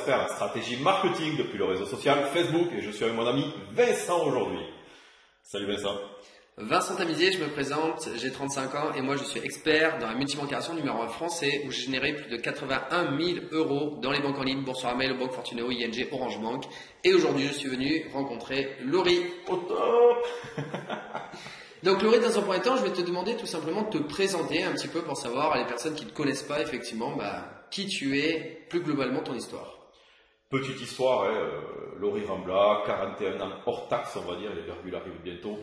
expert en stratégie marketing depuis le réseau social Facebook et je suis avec mon ami Vincent aujourd'hui. Salut Vincent. Vincent Tamizier, je me présente, j'ai 35 ans et moi je suis expert dans la multibancation numéro 1 français où j'ai généré plus de 81 000 euros dans les banques en ligne, Boursorama, Banque Fortuneo, ING, Orange Bank. Et aujourd'hui je suis venu rencontrer Laurie. Au top. Donc Laurie, dans un premier temps, je vais te demander tout simplement de te présenter un petit peu pour savoir, les personnes qui ne te connaissent pas effectivement, qui tu es, plus globalement ton histoire. Petite histoire, Laurie Rambla, 41 ans hors taxe, on va dire, les virgules arrivent bientôt.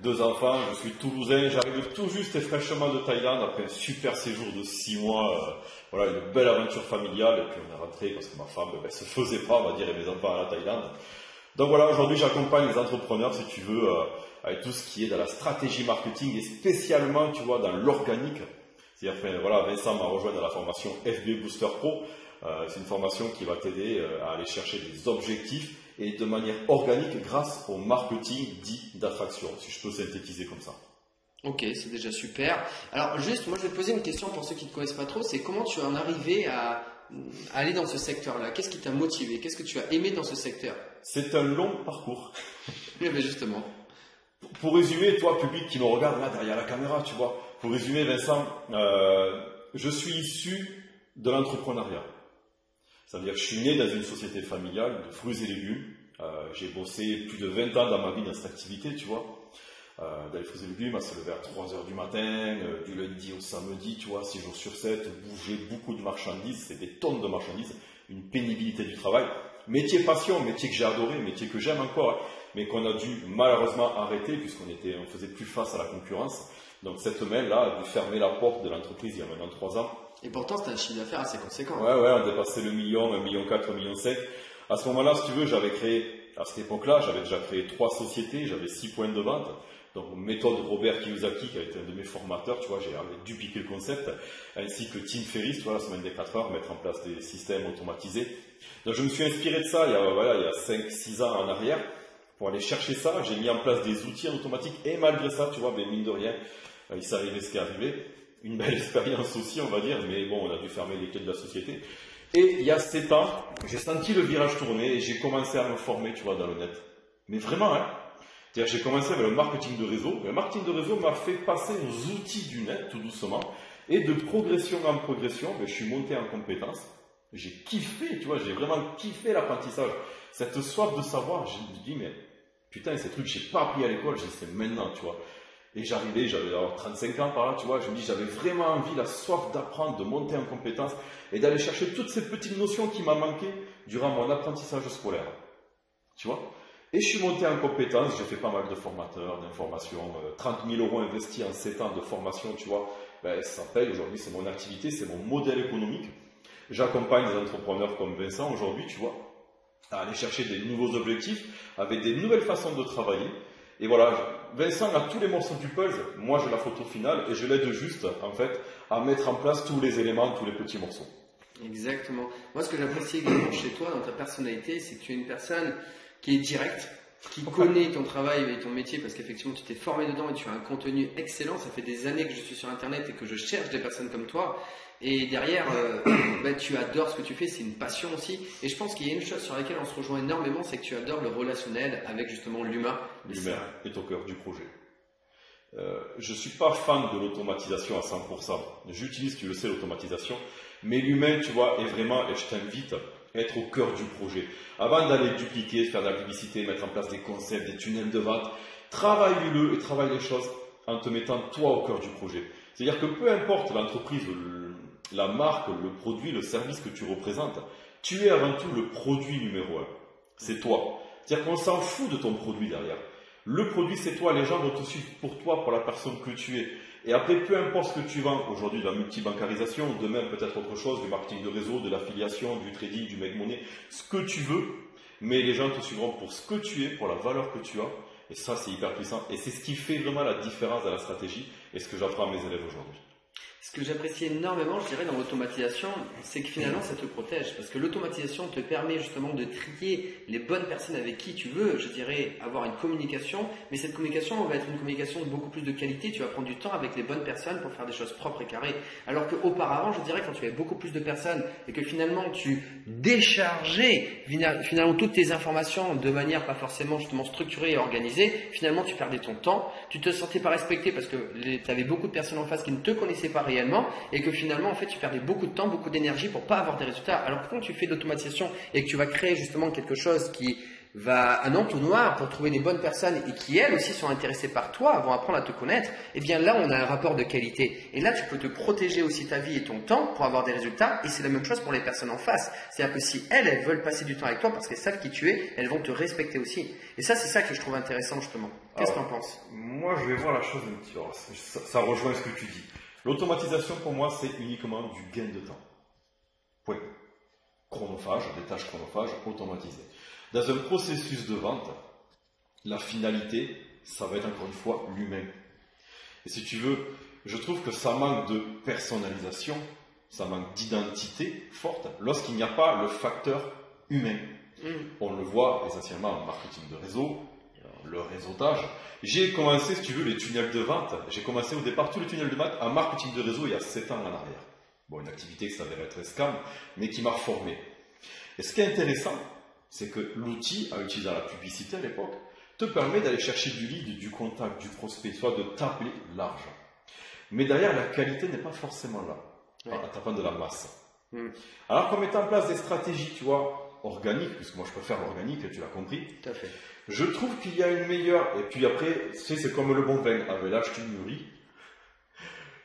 2 enfants, je suis toulousain, j'arrive tout juste et fraîchement de Thaïlande après un super séjour de 6 mois. Voilà, une belle aventure familiale. Et puis on est rentré parce que ma femme se faisait pas, on va dire, et mes enfants à la Thaïlande. Donc voilà, aujourd'hui j'accompagne les entrepreneurs, si tu veux, avec tout ce qui est dans la stratégie marketing et spécialement, tu vois, dans l'organique. C'est-à-dire, voilà, Vincent m'a rejoint dans la formation FB Booster Pro. C'est une formation qui va t'aider à aller chercher des objectifs et de manière organique grâce au marketing dit d'attraction, si je peux synthétiser comme ça. Ok, c'est déjà super. Alors juste, moi je vais te poser une question pour ceux qui ne te connaissent pas trop, c'est comment tu en es arrivé à aller dans ce secteur-là? Qu'est-ce qui t'a motivé? Qu'est-ce que tu as aimé dans ce secteur? C'est un long parcours. Mais justement. Pour résumer, toi, public qui me regarde là derrière la caméra, tu vois, pour résumer, Vincent, je suis issu de l'entrepreneuriat. C'est-à-dire que je suis né dans une société familiale de fruits et légumes. J'ai bossé plus de 20 ans dans ma vie dans cette activité, tu vois. Dans les fruits et légumes, à se lever à 3 heures du matin, du lundi au samedi, tu vois, 6 jours sur 7, bouger beaucoup de marchandises, c'est des tonnes de marchandises, une pénibilité du travail. Métier passion, métier que j'ai adoré, métier que j'aime encore, hein, mais qu'on a dû malheureusement arrêter puisqu'on faisait plus face à la concurrence. Donc cette semaine-là a dû fermer la porte de l'entreprise il y a maintenant 3 ans. Et pourtant, c'était un chiffre d'affaires assez conséquent. Ouais, on dépassait le million, 1,4 million, 1,5 million. À ce moment-là, si tu veux, à cette époque-là, j'avais déjà créé 3 sociétés, j'avais 6 points de vente. Donc, méthode Robert Kiyosaki, qui a été un de mes formateurs, tu vois, j'ai dupliqué le concept, ainsi que Tim Ferriss, tu vois, la semaine des 4 heures, mettre en place des systèmes automatisés. Donc, je me suis inspiré de ça il y a 5-6 ans en arrière, pour aller chercher ça. J'ai mis en place des outils en automatique, et malgré ça, tu vois, mine de rien, il s'est arrivé ce qui est arrivé. Une belle expérience aussi, on va dire, mais bon, on a dû fermer les clés de la société. Et il y a 7 ans, j'ai senti le virage tourner et j'ai commencé à me former, tu vois, dans le net. Mais vraiment, hein. C'est-à-dire, j'ai commencé avec le marketing de réseau. Le marketing de réseau m'a fait passer aux outils du net, tout doucement. Et de progression en progression, je suis monté en compétences. J'ai kiffé, tu vois, j'ai vraiment kiffé l'apprentissage. Cette soif de savoir, je me dis, mais putain, ces trucs que j'ai pas appris à l'école, je les sais maintenant, tu vois. Et j'avais 35 ans par là, tu vois, je me dis, j'avais vraiment envie, la soif d'apprendre, de monter en compétences et d'aller chercher toutes ces petites notions qui m'ont manqué durant mon apprentissage scolaire. Tu vois? Et je suis monté en compétences, j'ai fait pas mal de formateurs, d'informations, 30 000 euros investis en 7 ans de formation, tu vois, ça paye aujourd'hui, c'est mon activité, c'est mon modèle économique. J'accompagne des entrepreneurs comme Vincent aujourd'hui, tu vois, à aller chercher des nouveaux objectifs avec des nouvelles façons de travailler. Et voilà, Vincent a tous les morceaux du puzzle, moi j'ai la photo finale et je l'aide juste, en fait, à mettre en place tous les éléments, tous les petits morceaux. Exactement. Moi, ce que j'apprécie également chez toi, dans ta personnalité, c'est que tu es une personne qui est directe, qui connaît ton travail et ton métier parce qu'effectivement tu t'es formé dedans et tu as un contenu excellent. Ça fait des années que je suis sur internet et que je cherche des personnes comme toi et derrière tu adores ce que tu fais, c'est une passion aussi et je pense qu'il y a une chose sur laquelle on se rejoint énormément, c'est que tu adores le relationnel avec justement l'humain. L'humain est au cœur du projet. Je suis pas fan de l'automatisation à 100%. J'utilise, tu le sais, l'automatisation, mais l'humain, tu vois, est vraiment, et je t'invite, être au cœur du projet. Avant d'aller dupliquer, faire de la publicité, mettre en place des concepts, des tunnels de vente, travaille-le et travaille les choses en te mettant toi au cœur du projet. C'est-à-dire que peu importe l'entreprise, la marque, le produit, le service que tu représentes, tu es avant tout le produit numéro 1. C'est toi. C'est-à-dire qu'on s'en fout de ton produit derrière. Le produit, c'est toi. Les gens vont te suivre pour toi, pour la personne que tu es. Et après, peu importe ce que tu vends, aujourd'hui de la multibancarisation, demain peut-être autre chose, du marketing de réseau, de l'affiliation, du trading, du make-money, ce que tu veux, mais les gens te suivront pour ce que tu es, pour la valeur que tu as. Et ça, c'est hyper puissant. Et c'est ce qui fait vraiment la différence dans la stratégie et ce que j'apprends à mes élèves aujourd'hui. Ce que j'apprécie énormément, je dirais, dans l'automatisation, c'est que finalement, ça te protège. Parce que l'automatisation te permet justement de trier les bonnes personnes avec qui tu veux, je dirais, avoir une communication. Mais cette communication va être une communication de beaucoup plus de qualité. Tu vas prendre du temps avec les bonnes personnes pour faire des choses propres et carrées. Alors qu'auparavant, je dirais, quand tu avais beaucoup plus de personnes et que finalement, tu déchargeais finalement toutes tes informations de manière pas forcément justement structurée et organisée, finalement, tu perdais ton temps. Tu te sentais pas respecté parce que tu avais beaucoup de personnes en face qui ne te connaissaient pas réellement et que finalement en fait tu perdais beaucoup de temps, beaucoup d'énergie pour pas avoir des résultats. Alors que quand tu fais de l'automatisation et que tu vas créer justement quelque chose qui va un entonnoir pour trouver les bonnes personnes et qui elles aussi sont intéressées par toi, vont apprendre à te connaître, et bien là on a un rapport de qualité. Et là tu peux te protéger aussi ta vie et ton temps pour avoir des résultats, et c'est la même chose pour les personnes en face. C'est-à-dire que si elles veulent passer du temps avec toi parce qu'elles savent qui tu es, elles vont te respecter aussi. Et ça c'est ça que je trouve intéressant justement. Qu'est-ce que tu en penses? Moi je vais voir la chose un petit peu. Ça rejoint ce que tu dis. L'automatisation, pour moi, c'est uniquement du gain de temps. Point. Chronophage, des tâches chronophages automatisées. Dans un processus de vente, la finalité, ça va être encore une fois l'humain. Et si tu veux, je trouve que ça manque de personnalisation, ça manque d'identité forte lorsqu'il n'y a pas le facteur humain. On le voit essentiellement en marketing de réseau, le réseautage. J'ai commencé, si tu veux, les tunnels de vente. J'ai commencé au départ tous les tunnels de vente en marketing de réseau il y a 7 ans en arrière. Bon, une activité qui s'avérait être un scam, mais qui m'a formé. Et ce qui est intéressant, c'est que l'outil à utiliser dans la publicité à l'époque te permet d'aller chercher du lead, du contact, du prospect, soit de tabler large. Mais derrière, la qualité n'est pas forcément là, en tapant de la masse. Alors qu'on mettait en place des stratégies, tu vois, organiques, puisque moi je préfère l'organique, tu l'as compris. Tout à fait. Je trouve qu'il y a une meilleure, et puis après, tu sais, c'est comme le bon vin, avec l'âge tu mûris,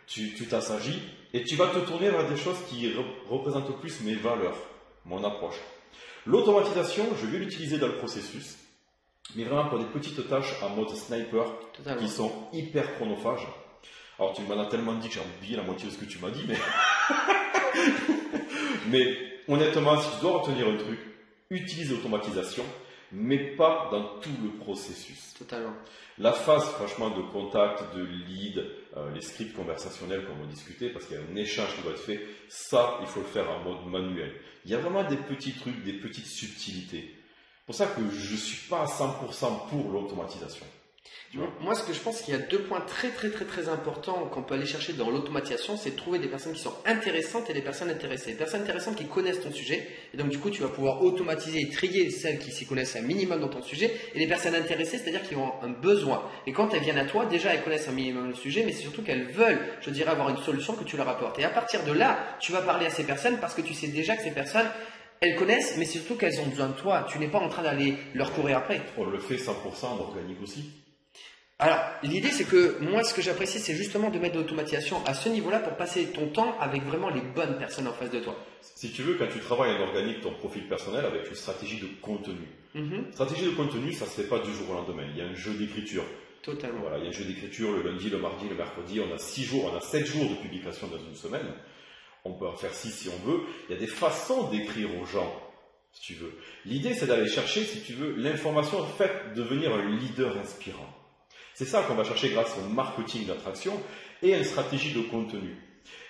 tu t'assagis, et tu vas te tourner vers des choses qui représentent plus mes valeurs, mon approche. L'automatisation, je vais l'utiliser dans le processus, mais vraiment pour des petites tâches en mode sniper, qui sont hyper chronophages. Alors tu m'en as tellement dit que j'ai oublié la moitié de ce que tu m'as dit, mais honnêtement, si tu dois retenir un truc, utilise l'automatisation, mais pas dans tout le processus. Totalement. La phase, franchement, de contact, de lead, les scripts conversationnels comme on discutait, parce qu'il y a un échange qui doit être fait, ça, il faut le faire en mode manuel. Il y a vraiment des petits trucs, des petites subtilités. C'est pour ça que je ne suis pas à 100% pour l'automatisation. Moi, ce que je pense qu'il y a 2 points très importants qu'on peut aller chercher dans l'automatisation, c'est de trouver des personnes qui sont intéressantes et des personnes intéressées. Des personnes intéressantes qui connaissent ton sujet, et donc du coup, tu vas pouvoir automatiser et trier celles qui s'y connaissent un minimum dans ton sujet, et les personnes intéressées, c'est-à-dire qui ont un besoin. Et quand elles viennent à toi, déjà, elles connaissent un minimum le sujet, mais c'est surtout qu'elles veulent, je dirais, avoir une solution que tu leur apportes. Et à partir de là, tu vas parler à ces personnes parce que tu sais déjà que ces personnes, elles connaissent, mais c'est surtout qu'elles ont besoin de toi. Tu n'es pas en train d'aller leur courir après. On le fait 100% en organique aussi. Alors, l'idée, c'est que moi, ce que j'apprécie, c'est justement de mettre de l'automatisation à ce niveau-là pour passer ton temps avec vraiment les bonnes personnes en face de toi. Si tu veux, quand tu travailles en organique ton profil personnel avec une stratégie de contenu. Stratégie de contenu, ça ne se fait pas du jour au lendemain. Il y a un jeu d'écriture. Totalement. Voilà, il y a un jeu d'écriture le lundi, le mardi, le mercredi. On a 6 jours, on a 7 jours de publication dans une semaine. On peut en faire 6 si on veut. Il y a des façons d'écrire aux gens, si tu veux. L'idée, c'est d'aller chercher, si tu veux, l'information, en fait, devenir un leader inspirant. C'est ça qu'on va chercher grâce au marketing d'attraction et à une stratégie de contenu.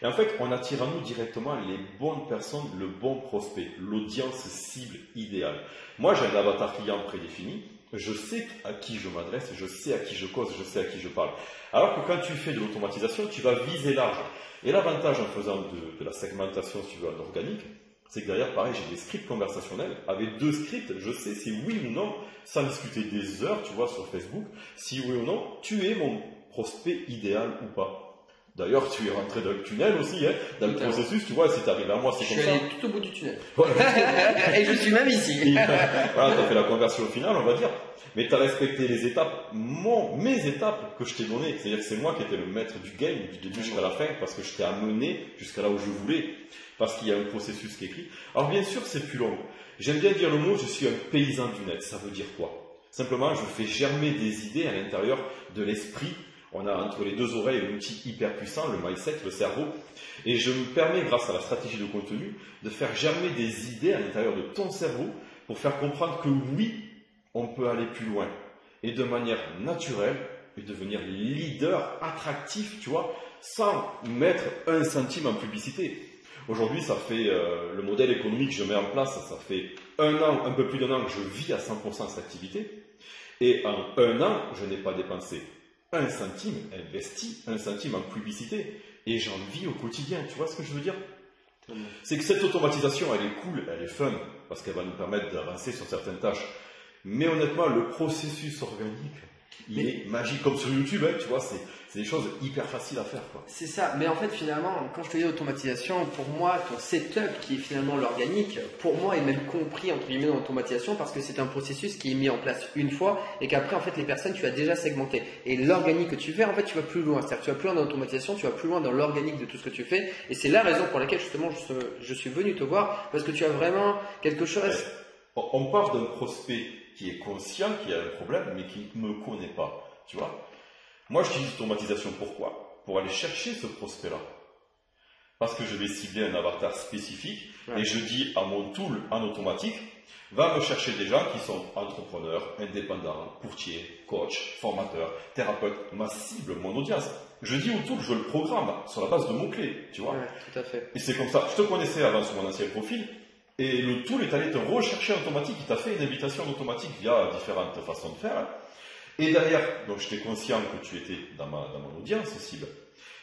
Et en fait, on attire à nous directement les bonnes personnes, le bon prospect, l'audience cible idéale. Moi, j'ai un avatar client prédéfini. Je sais à qui je m'adresse, je sais à qui je cause, je sais à qui je parle. Alors que quand tu fais de l'automatisation, tu vas viser large. Et l'avantage en faisant de la segmentation, si tu veux, en organique, c'est que derrière, pareil, j'ai des scripts conversationnels. Avec 2 scripts, je sais si oui ou non, sans discuter des heures, tu vois, sur Facebook, si oui ou non, tu es mon prospect idéal ou pas. D'ailleurs, tu es rentré dans le tunnel aussi, hein, dans le processus, tu vois, si tu arrives à moi, c'est comme ça. Je suis allé tout au bout du tunnel. Voilà. Et je suis même ici. Voilà, tu as fait la conversion au final, on va dire. Mais tu as respecté les étapes, mes étapes que je t'ai données. C'est-à-dire que c'est moi qui étais le maître du game, du début jusqu'à la fin, parce que je t'ai amené jusqu'à là où je voulais. Parce qu'il y a un processus qui est écrit. Alors bien sûr, c'est plus long. J'aime bien dire le mot, je suis un paysan du net. Ça veut dire quoi? Simplement, je fais germer des idées à l'intérieur de l'esprit. On a entre les 2 oreilles un outil hyper puissant, le mindset, le cerveau. Et je me permets, grâce à la stratégie de contenu, de faire germer des idées à l'intérieur de ton cerveau pour faire comprendre que oui, on peut aller plus loin. Et de manière naturelle, et devenir leader attractif, tu vois, sans mettre un centime en publicité. Aujourd'hui, ça fait le modèle économique que je mets en place, ça fait un peu plus d'un an que je vis à 100% cette activité. Et en un an, je n'ai pas dépensé un centime, investi un centime en publicité. Et j'en vis au quotidien, tu vois ce que je veux dire? C'est que cette automatisation, elle est cool, elle est fun, parce qu'elle va nous permettre d'avancer sur certaines tâches. Mais honnêtement, le processus organique, il est magique, comme sur YouTube, hein, tu vois, c'est des choses hyper faciles à faire, quoi. C'est ça, mais en fait finalement, quand je te dis automatisation, pour moi, ton setup qui est finalement l'organique, pour moi est même compris entre guillemets dans l'automatisation parce que c'est un processus qui est mis en place une fois et qu'après en fait les personnes tu as déjà segmenté. Et l'organique que tu fais, en fait tu vas plus loin, c'est-à-dire que tu vas plus loin dans l'automatisation, tu vas plus loin dans l'organique de tout ce que tu fais et c'est la raison pour laquelle justement je suis venu te voir parce que tu as vraiment quelque chose. Ouais. On part d'un prospect qui est conscient qu'il y a un problème mais qui ne me connaît pas, tu vois. Moi, j'utilise l'automatisation. Pourquoi? Pour aller chercher ce prospect-là. Parce que je vais cibler un avatar spécifique et je dis à mon tool en automatique, va me chercher des gens qui sont entrepreneurs, indépendants, courtiers, coachs, formateurs, thérapeutes, ma cible, mon audience. Je dis au tool, je le programme sur la base de mots-clés, tu vois. Ouais, tout à fait. Et c'est comme ça. Je te connaissais avant sur mon ancien profil et le tool est allé te rechercher en automatique. Il t'a fait une invitation en automatique via différentes façons de faire. Et derrière, donc j'étais conscient que tu étais dans mon audience cible.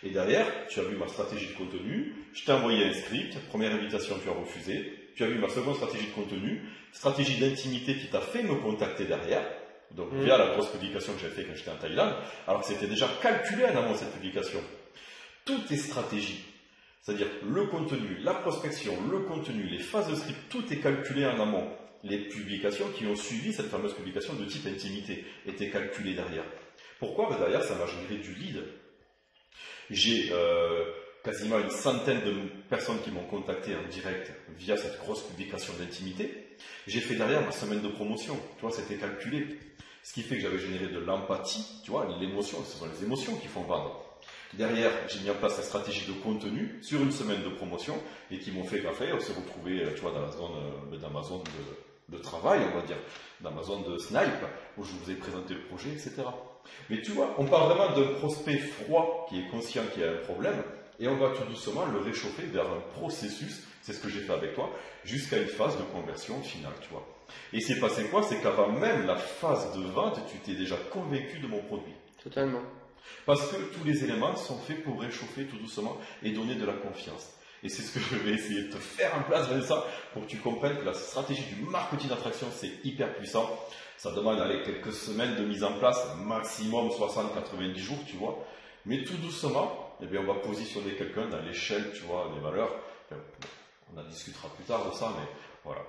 Et derrière, tu as vu ma stratégie de contenu, je t'ai envoyé un script, première invitation tu as refusé, tu as vu ma seconde stratégie de contenu, stratégie d'intimité qui t'a fait me contacter derrière, donc via la grosse publication que j'ai faite quand j'étais en Thaïlande, alors que c'était déjà calculé en amont cette publication. Toutes tes stratégies, c'est-à-dire le contenu, la prospection, le contenu, les phases de script, tout est calculé en amont. Les publications qui ont suivi cette fameuse publication de type intimité étaient calculées derrière. Pourquoi? Derrière, ça m'a généré du lead. J'ai quasiment une centaine de personnes qui m'ont contacté en direct via cette grosse publication d'intimité. J'ai fait derrière ma semaine de promotion. Tu vois, c'était calculé. Ce qui fait que j'avais généré de l'empathie. Tu vois, l'émotion, ce sont les émotions qui font vendre. Derrière, j'ai mis en place la stratégie de contenu sur une semaine de promotion et qui m'ont fait qu'après, on s'est retrouvé, tu vois, dans ma zone de travail, on va dire, dans ma zone de snipe, où je vous ai présenté le projet, etc. Mais tu vois, on part vraiment d'un prospect froid qui est conscient qu'il y a un problème et on va tout doucement le réchauffer vers un processus, c'est ce que j'ai fait avec toi, jusqu'à une phase de conversion finale, tu vois. Et c'est passé quoi? C'est qu'avant même la phase de vente, tu t'es déjà convaincu de mon produit. Totalement. Parce que tous les éléments sont faits pour réchauffer tout doucement et donner de la confiance. Et c'est ce que je vais essayer de te faire en place, Vincent, pour que tu comprennes que la stratégie du marketing d'attraction, c'est hyper puissant. Ça demande quelques semaines de mise en place, maximum 60-90 jours, tu vois. Mais tout doucement, eh bien, on va positionner quelqu'un dans l'échelle, tu vois, des valeurs. On en discutera plus tard de ça, mais voilà.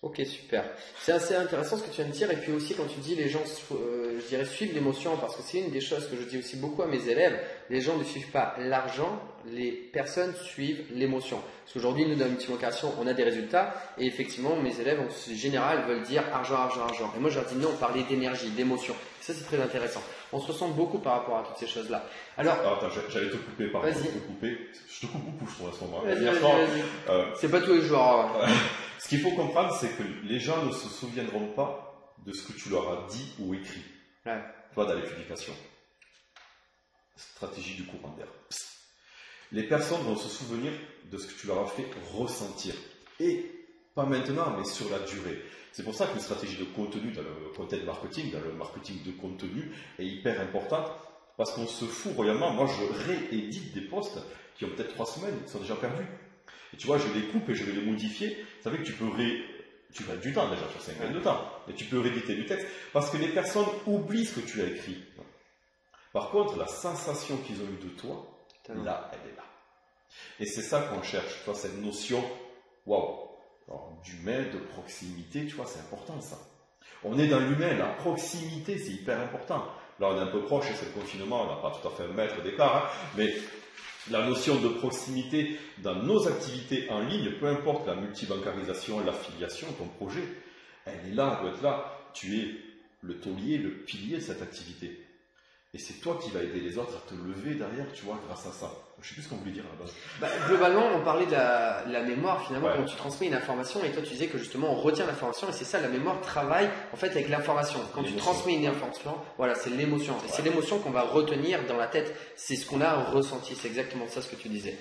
Ok, super. C'est assez intéressant ce que tu viens de dire. Et puis aussi, quand tu dis les gens, je dirais, suivent l'émotion, parce que c'est une des choses que je dis aussi beaucoup à mes élèves. Les gens ne suivent pas l'argent, les personnes suivent l'émotion. Parce qu'aujourd'hui, nous, dans la multiplication, on a des résultats. Et effectivement, mes élèves, en général, veulent dire argent, argent, argent. Et moi, je leur dis non, parler d'énergie, d'émotion. Ça, c'est très intéressant. On se ressemble beaucoup par rapport à toutes ces choses-là. Alors, attends, j'allais te couper par contre. Vas-y. Je te coupe beaucoup, je trouve, à ce moment. Vas-y. C'est pas tous les jours. Ce qu'il faut comprendre, c'est que les gens ne se souviendront pas de ce que tu leur as dit ou écrit. Ouais. Tu vois, dans les publications. Stratégie du courant d'air. Les personnes vont se souvenir de ce que tu leur as fait ressentir. Et pas maintenant, mais sur la durée. C'est pour ça qu'une stratégie de contenu dans le content marketing, dans le marketing de contenu, est hyper importante. Parce qu'on se fout royalement. Moi, je réédite des posts qui ont peut-être 3 semaines, qui sont déjà perdus. Et tu vois, je les coupe et je vais les modifier. Ça fait que tu gagnes du temps déjà, c'est un gain de temps. Et tu peux rééditer du texte. Parce que les personnes oublient ce que tu as écrit. Par contre, la sensation qu'ils ont eue de toi, là, elle est là. Et c'est ça qu'on cherche. Tu vois, cette notion, waouh, d'humain, de proximité, tu vois, c'est important ça. On est dans l'humain, la proximité, c'est hyper important. Là, on est un peu proche, c'est le confinement, on n'a pas tout à fait un mètre d'écart, hein, mais la notion de proximité dans nos activités en ligne, peu importe la multibancarisation, l'affiliation, ton projet, elle est là, elle doit être là. Tu es le taulier, le pilier de cette activité. Et c'est toi qui vas aider les autres à te lever derrière, tu vois, grâce à ça. Je sais plus ce qu'on voulait dire à la base. Bah, globalement, on parlait de la mémoire finalement, Ouais. quand tu transmets une information et toi tu disais que justement on retient l'information et c'est ça, la mémoire travaille en fait avec l'information. Quand tu L'émotion. transmets une information, voilà, c'est l'émotion. Et c'est l'émotion qu'on va retenir dans la tête. C'est ce qu'on a ressenti. C'est exactement ça ce que tu disais.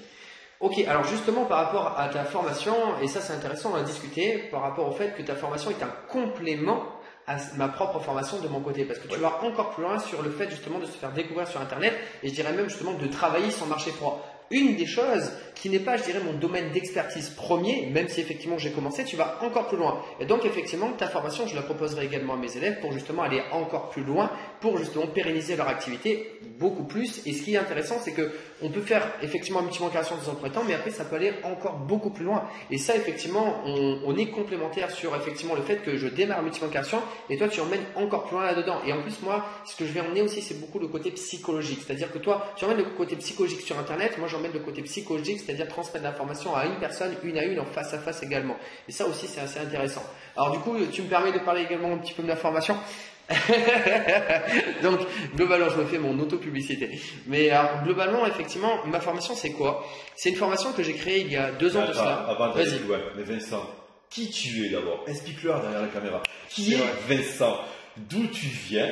Ok, alors justement par rapport à ta formation, et ça c'est intéressant, on a discuté par rapport au fait que ta formation est un complément à ma propre formation de mon côté, parce que tu vas encore plus loin sur le fait justement de se faire découvrir sur Internet, et je dirais même justement de travailler son marché froid. Une des choses qui n'est pas, je dirais, mon domaine d'expertise premier, même si effectivement j'ai commencé, tu vas encore plus loin. Et donc effectivement, ta formation, je la proposerai également à mes élèves pour justement aller encore plus loin, pour justement pérenniser leur activité beaucoup plus. Et ce qui est intéressant, c'est que on peut faire effectivement un multi-banque création dans un premier temps, mais après ça peut aller encore beaucoup plus loin. Et ça, effectivement, on est complémentaire sur effectivement le fait que je démarre un multi-banque création et toi tu emmènes encore plus loin là-dedans. Et en plus, moi, ce que je vais emmener aussi, c'est beaucoup le côté psychologique. C'est-à-dire que toi, tu emmènes le côté psychologique sur Internet, moi j'emmène le côté psychologique, c'est-à-dire transmettre l'information à une personne, une à une, en face à face également. Et ça aussi, c'est assez intéressant. Alors du coup, tu me permets de parler également un petit peu de la formation. Donc, globalement, je me fais mon auto-publicité. Mais alors, globalement, effectivement, ma formation, c'est quoi? C'est une formation que j'ai créée il y a 2 ans de cela. Avant d'aller Vas-y. plus loin, mais Vincent, qui tu es d'abord? Explique-le derrière la caméra. Qui C'est est vrai. Vincent? D'où tu viens?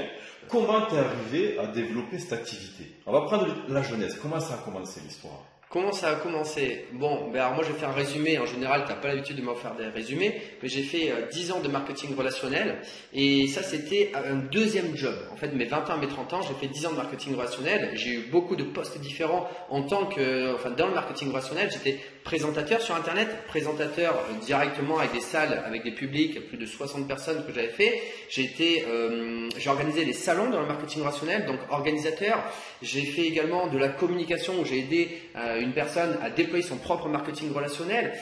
Comment t'es arrivé à développer cette activité? On va prendre la jeunesse. Comment ça a commencé l'histoire? Comment ça a commencé? Bon, ben alors moi je vais faire un résumé. En général, tu n'as pas l'habitude de me faire des résumés, mais j'ai fait 10 ans de marketing relationnel et ça c'était un deuxième job. En fait, mes 20 ans, mes 30 ans, j'ai fait 10 ans de marketing relationnel. J'ai eu beaucoup de postes différents en tant que, enfin dans le marketing relationnel, j'étais présentateur sur Internet, présentateur directement avec des salles, avec des publics, plus de 60 personnes que j'avais fait. J'ai organisé des salons dans le marketing relationnel, donc organisateur. J'ai fait également de la communication où j'ai aidé une personne à déployer son propre marketing relationnel.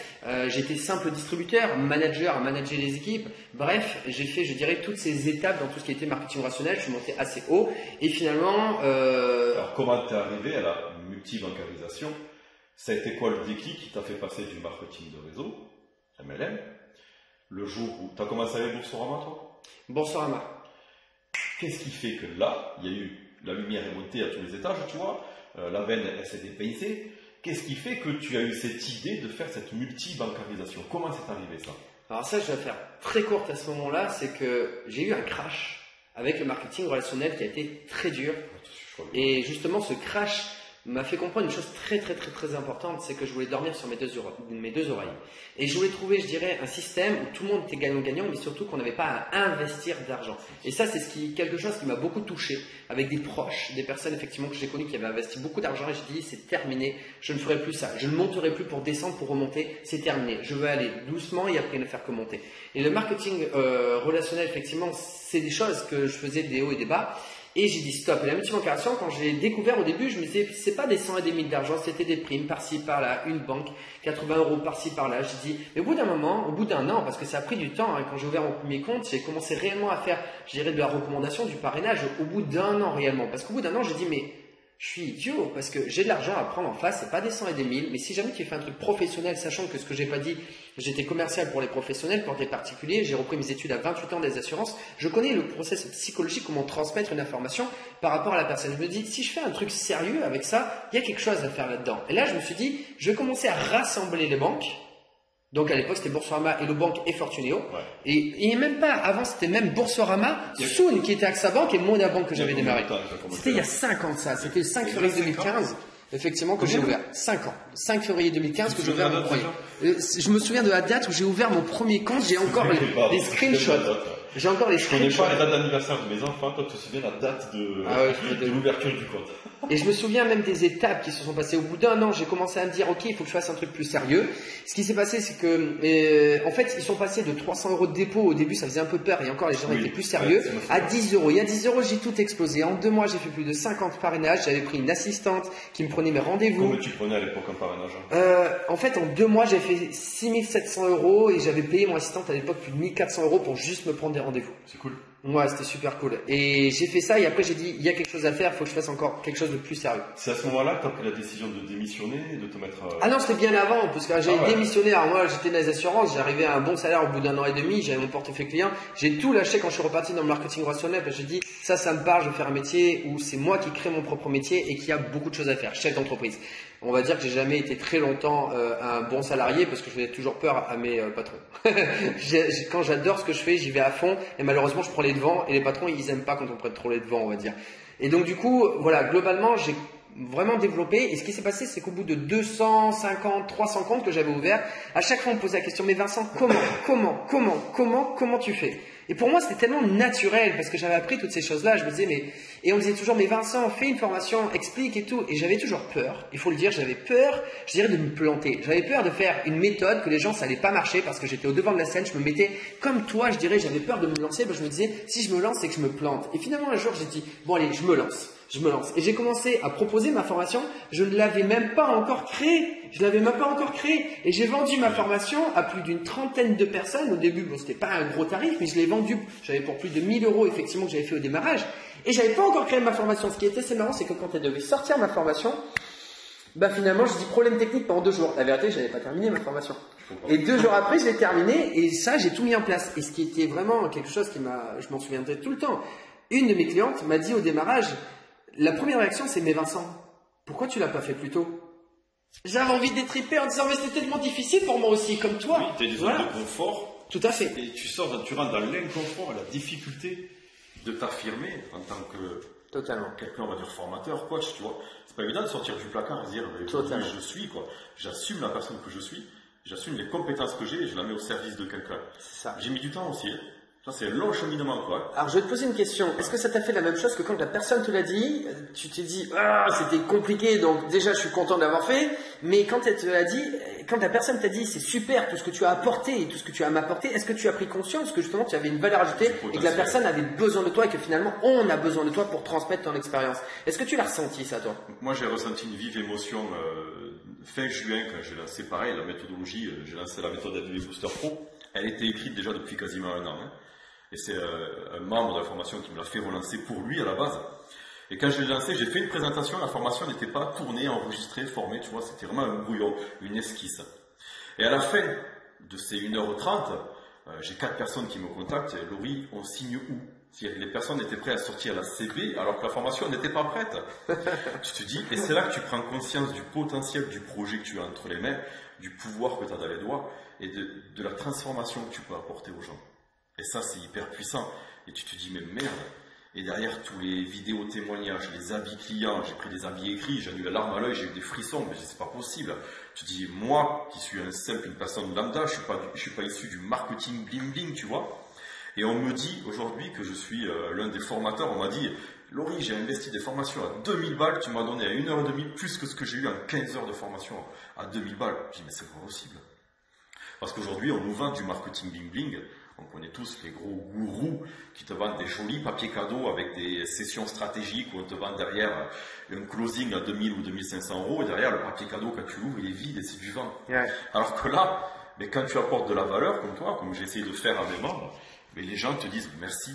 J'étais simple distributeur, manager à manager les équipes. Bref, j'ai fait, je dirais, toutes ces étapes dans tout ce qui était marketing relationnel. Je suis monté assez haut et finalement… Alors, comment t'es arrivé à la multi-bancarisation? Ça a été quoi le déclic qui t'a fait passer du marketing de réseau, MLM, le jour où tu as commencé avec Boursorama, toi? Boursorama. Qu'est-ce qui fait que là, il y a eu la lumière est montée à tous les étages, tu vois, la veine, elle s'est dépaysée. Qu'est-ce qui fait que tu as eu cette idée de faire cette multi-bancarisation? Comment c'est arrivé ça? Alors ça, je vais faire très courte à ce moment-là, c'est que j'ai eu un crash avec le marketing relationnel qui a été très dur. Et justement, ce crash m'a fait comprendre une chose très importante, c'est que je voulais dormir sur mes deux oreilles. Et je voulais trouver, je dirais, un système où tout le monde était gagnant-gagnant, mais surtout qu'on n'avait pas à investir d'argent. Et ça, c'est quelque chose qui m'a beaucoup touché, avec des proches, des personnes effectivement que j'ai connues qui avaient investi beaucoup d'argent, et j'ai dit, c'est terminé, je ne ferai plus ça. Je ne monterai plus pour descendre, pour remonter, c'est terminé. Je veux aller doucement et après ne faire que monter. Et le marketing relationnel, effectivement, c'est des choses que je faisais des hauts et des bas. Et j'ai dit stop. Et la multi-bancarisation, quand j'ai découvert au début, je me disais, c'est pas des 100 et des 1000 d'argent, c'était des primes par-ci, par-là, une banque, 80 € par-ci, par-là. J'ai dit, mais au bout d'un moment, au bout d'un an, parce que ça a pris du temps, hein, quand j'ai ouvert mon premier compte, j'ai commencé réellement à faire, je dirais, de la recommandation, du parrainage, au bout d'un an réellement. Parce qu'au bout d'un an, j'ai dit, mais je suis idiot, parce que j'ai de l'argent à prendre en face, c'est pas des 100 et des 1000, mais si jamais tu fais un truc professionnel, sachant que ce que j'ai pas dit, j'étais commercial pour les professionnels, pour les particuliers, j'ai repris mes études à 28 ans des assurances, je connais le process psychologique, comment transmettre une information par rapport à la personne. Je me dis, si je fais un truc sérieux avec ça, il y a quelque chose à faire là-dedans. Et là, je me suis dit, je vais commencer à rassembler les banques. Donc à l'époque c'était Boursorama, Hello Bank et Fortuneo. Ouais. Et même pas, avant c'était même Boursorama, Soon qui était AXA Bank et Mona Bank que j'avais démarré. C'était il y a 5 ans de ça, c'était le 5 février 2015. Effectivement que j'ai ouvert 5 ans. 5 février 2015 que j'ai ouvert mon premier. Je me souviens de la date où j'ai ouvert mon premier compte, j'ai encore les screenshots. J'ai encore les Je connais screenshots. pas la date d'anniversaire de mes enfants, toi tu te souviens la date de l'ouverture du compte. Et je me souviens même des étapes qui se sont passées. Au bout d'un an, j'ai commencé à me dire, ok, il faut que je fasse un truc plus sérieux. Ce qui s'est passé, c'est que, en fait, ils sont passés de 300 € de dépôt. Au début, ça faisait un peu peur et encore, les gens étaient plus sérieux. À 10 €. Et à 10 €, j'ai tout explosé. En 2 mois, j'ai fait plus de 50 parrainages. J'avais pris une assistante qui me prenait mes rendez-vous. Combien tu prenais à l'époque un parrainage? En fait, en 2 mois, j'ai fait 6 700 € et j'avais payé mon assistante à l'époque plus de 1 400 € pour juste me prendre des rendez-vous. C'est cool. Ouais, c'était super cool. Et j'ai fait ça et après j'ai dit, il y a quelque chose à faire, il faut que je fasse encore quelque chose de plus sérieux. C'est à ce moment-là que tu as pris la décision de démissionner, de te mettre... Ah non, c'était bien avant, parce que j'avais démissionné. Alors moi, j'étais dans les assurances, j'arrivais à un bon salaire au bout d'un an et demi, j'avais mon portefeuille client. J'ai tout lâché quand je suis reparti dans le marketing relationnel, parce que j'ai dit, ça me parle, je vais faire un métier où c'est moi qui crée mon propre métier et qui a beaucoup de choses à faire, chef d'entreprise. On va dire que j'ai jamais été très longtemps un bon salarié parce que je faisais toujours peur à mes patrons. Quand j'adore ce que je fais, j'y vais à fond et malheureusement je prends les devants et les patrons ils aiment pas quand on prend trop les devants, on va dire. Et donc du coup, voilà, globalement j'ai vraiment développé et ce qui s'est passé c'est qu'au bout de 250, 300 comptes que j'avais ouverts, à chaque fois on me posait la question, mais Vincent, comment tu fais? Et pour moi, c'était tellement naturel parce que j'avais appris toutes ces choses-là. Je me disais, et on me disait toujours, mais Vincent, fais une formation, explique et tout. Et j'avais toujours peur. Il faut le dire, j'avais peur, je dirais, de me planter. J'avais peur de faire une méthode que les gens, ça allait pas marcher parce que j'étais au devant de la scène. Je me mettais comme toi, je dirais, j'avais peur de me lancer. Je me disais, si je me lance, c'est que je me plante. Et finalement, un jour, j'ai dit, bon, allez, je me lance. Et j'ai commencé à proposer ma formation. Je ne l'avais même pas encore créée. Et j'ai vendu ma formation à plus d'une trentaine de personnes. Au début, bon, c'était pas un gros tarif, mais je l'ai vendu. J'avais pour plus de 1000 euros, effectivement, que j'avais fait au démarrage. Et j'avais pas encore créé ma formation. Ce qui était assez marrant, c'est que quand elle devait sortir ma formation, bah finalement, je dis problème technique pendant 2 jours. La vérité, j'avais pas terminé ma formation. Et 2 jours après, je l'ai terminé. Et ça, j'ai tout mis en place. Et ce qui était vraiment quelque chose je m'en souviendrai tout le temps. Une de mes clientes m'a dit au démarrage, la première réaction, c'est, mais Vincent, pourquoi tu l'as pas fait plus tôt? J'avais envie de détriper en disant, mais c'était tellement difficile pour moi aussi, comme toi. Oui, tu es des zones de confort. Tout à fait. Et tu rentres dans l'inconfort, la difficulté de t'affirmer en tant que quelqu'un, on va dire formateur, coach, tu vois. C'est pas évident de sortir du placard et de dire, je suis, quoi. J'assume la personne que je suis, j'assume les compétences que j'ai et je la mets au service de quelqu'un. C'est ça. J'ai mis du temps aussi, hein. Ça, c'est un long cheminement, quoi. Alors, je vais te poser une question. Est-ce que ça t'a fait la même chose que quand la personne te l'a dit, tu t'es dit, c'était compliqué, donc déjà, je suis content de l'avoir fait, mais quand elle te l'a dit, quand la personne t'a dit, c'est super, tout ce que tu as apporté et tout ce que tu as m'apporté, est-ce que tu as pris conscience que justement, tu avais une valeur ajoutée et que la personne avait besoin de toi et que finalement, on a besoin de toi pour transmettre ton expérience? Est-ce que tu l'as ressenti, ça, toi? Moi, j'ai ressenti une vive émotion, fin juin, quand j'ai lancé pareil, la méthodologie, j'ai lancé la méthode ADV Booster Pro. Elle était écrite déjà depuis quasiment 1 an, hein. Et c'est un membre de la formation qui me l'a fait relancer pour lui à la base. Et quand je l'ai lancé, j'ai fait une présentation, la formation n'était pas tournée, enregistrée, formée, tu vois, c'était vraiment un brouillon, une esquisse. Et à la fin de ces 1h30, j'ai 4 personnes qui me contactent, Laurie, on signe où? C'est-à-dire que les personnes étaient prêtes à sortir la CB alors que la formation n'était pas prête. Tu te dis, et c'est là que tu prends conscience du potentiel du projet que tu as entre les mains, du pouvoir que tu as dans les doigts et de la transformation que tu peux apporter aux gens. Et ça, c'est hyper puissant. Et tu te dis, mais merde. Et derrière tous les vidéos témoignages, les avis clients, j'ai pris des avis écrits, j'ai eu la larme à l'œil, j'ai eu des frissons, mais c'est pas possible. Tu te dis, moi, qui suis une personne lambda, je suis pas issu du marketing bling bling, tu vois. Et on me dit aujourd'hui que je suis l'un des formateurs. On m'a dit, Laurie, j'ai investi des formations à 2000 balles, tu m'as donné à 1h30 plus que ce que j'ai eu en 15 heures de formation à 2000 balles. Je dis, mais c'est pas possible. Parce qu'aujourd'hui, on nous vend du marketing bling bling. On connaît tous les gros gourous qui te vendent des jolis papiers cadeaux avec des sessions stratégiques où on te vend derrière un closing à 2000 ou 2500 euros et derrière le papier cadeau quand tu l'ouvres il est vide et c'est du vent. Ouais. Alors que là, mais quand tu apportes de la valeur comme toi, comme j'essaie de faire à mes membres, mais les gens te disent merci.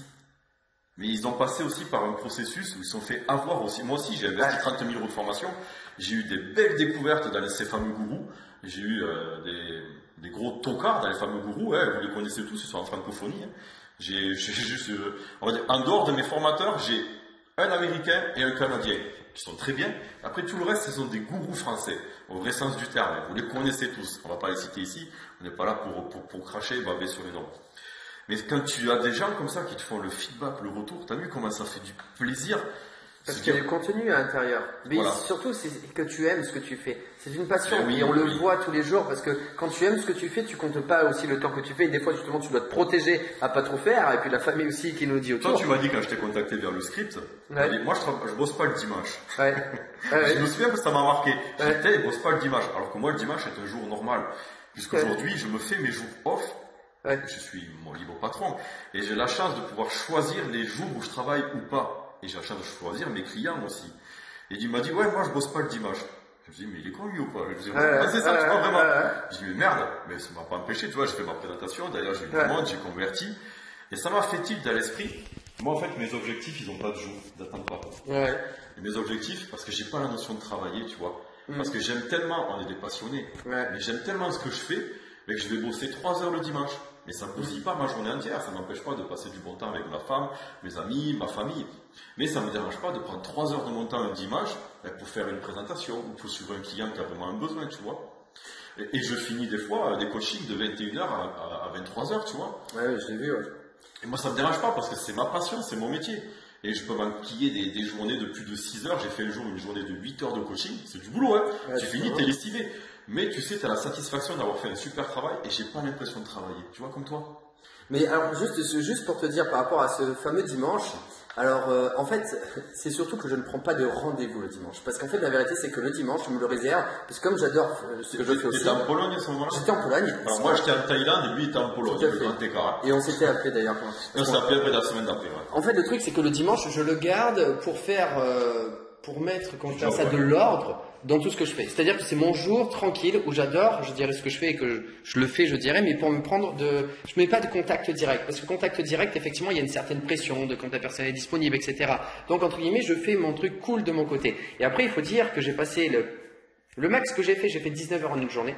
Mais ils ont passé aussi par un processus où ils sont fait avoir aussi. Moi aussi j'ai investi 30 000 euros de formation, j'ai eu des belles découvertes dans ces fameux gourous, j'ai eu des gros tocards dans les fameux gourous, hein, vous les connaissez tous, ils sont en francophonie. Hein. J'ai juste, on va dire, en dehors de mes formateurs, j'ai un Américain et un Canadien qui sont très bien. Après tout le reste, ce sont des gourous français, au vrai sens du terme. Vous les connaissez tous. On ne va pas les citer ici. On n'est pas là pour cracher et baver sur les noms. Mais quand tu as des gens comme ça qui te font le feedback, le retour, t'as vu comment ça fait du plaisir? Parce qu'il y a du contenu à l'intérieur. Mais voilà. Surtout, c'est que tu aimes ce que tu fais. C'est une passion. Oui, et on le voit tous les jours parce que quand tu aimes ce que tu fais, tu comptes pas aussi le temps que tu fais. Et des fois, justement, tu dois te protéger à pas trop faire. Et puis la famille aussi qui nous dit autour. Toi, tu m'as dit quand je t'ai contacté vers le script, dit, moi, je bosse pas le dimanche. Ouais. Je me souviens que ça m'a marqué. Je bosse pas le dimanche. Alors que moi, le dimanche est un jour normal. Puisqu'aujourd'hui, je me fais mes jours off. Ouais. Je suis mon libre patron. Et j'ai la chance de pouvoir choisir les jours où je travaille ou pas. Et j'ai la chance de choisir mes clients aussi. Et il m'a dit, ouais, moi je bosse pas le dimanche. Je me dis, mais il est con lui ou quoi? Je me dis, c'est ça, tu vois vraiment. Je dis, mais merde, mais ça m'a pas empêché, tu vois, j'ai fait ma présentation, d'ailleurs j'ai eu du monde, j'ai converti. Et ça m'a fait tilt à l'esprit. Moi, en fait, mes objectifs, ils n'ont pas de jour, ils n'attendent pas. Ouais. Et mes objectifs, parce que j'ai pas la notion de travailler, tu vois. Parce que j'aime tellement, on est des passionnés, Ouais. mais j'aime tellement ce que je fais, mais que je vais bosser 3 heures le dimanche. Mais ça ne bousille pas ma journée entière, ça m'empêche pas de passer du bon temps avec ma femme, mes amis, ma famille. Mais ça me dérange pas de prendre 3 heures de mon temps un dimanche pour faire une présentation ou pour suivre un client qui a vraiment un besoin, tu vois. Et je finis des fois des coachings de 21h à 23h, tu vois. Ouais, je l'ai vu, ouais. Et moi, ça me dérange pas parce que c'est ma passion, c'est mon métier. Et je peux m'enquiller des journées de plus de 6 heures. J'ai fait le jour une journée de 8 heures de coaching. C'est du boulot, hein. Ouais, tu finis, t'es lessivé. Mais tu sais, t'as la satisfaction d'avoir fait un super travail et j'ai pas l'impression de travailler. Tu vois, comme toi. Mais alors, juste pour te dire par rapport à ce fameux dimanche, alors en fait, c'est surtout que je ne prends pas de rendez-vous le dimanche. Parce qu'en fait, la vérité, c'est que le dimanche, je me le réserve. Parce que comme j'adore ce que je fais aussi. T'étais en Pologne à ce moment-là? J'étais en Pologne. Alors moi, j'étais en Thaïlande et lui, il était en Pologne. Tout à fait. Le grand écart. Et on s'était appelé d'ailleurs. Et on s'est appelé après la semaine d'après, ouais. En fait, le truc, c'est que le dimanche, je le garde pour faire, pour mettre, comment dire ça, ouais. de l'ordre dans tout ce que je fais. C'est-à-dire que c'est mon jour tranquille où j'adore, je dirais ce que je fais et que je le fais, je dirais, mais pour me prendre je mets pas de contact direct. Parce que contact direct, effectivement, il y a une certaine pression de quand la personne est disponible, etc. Donc, entre guillemets, je fais mon truc cool de mon côté. Et après, il faut dire que j'ai passé le max que j'ai fait 19 heures en une journée.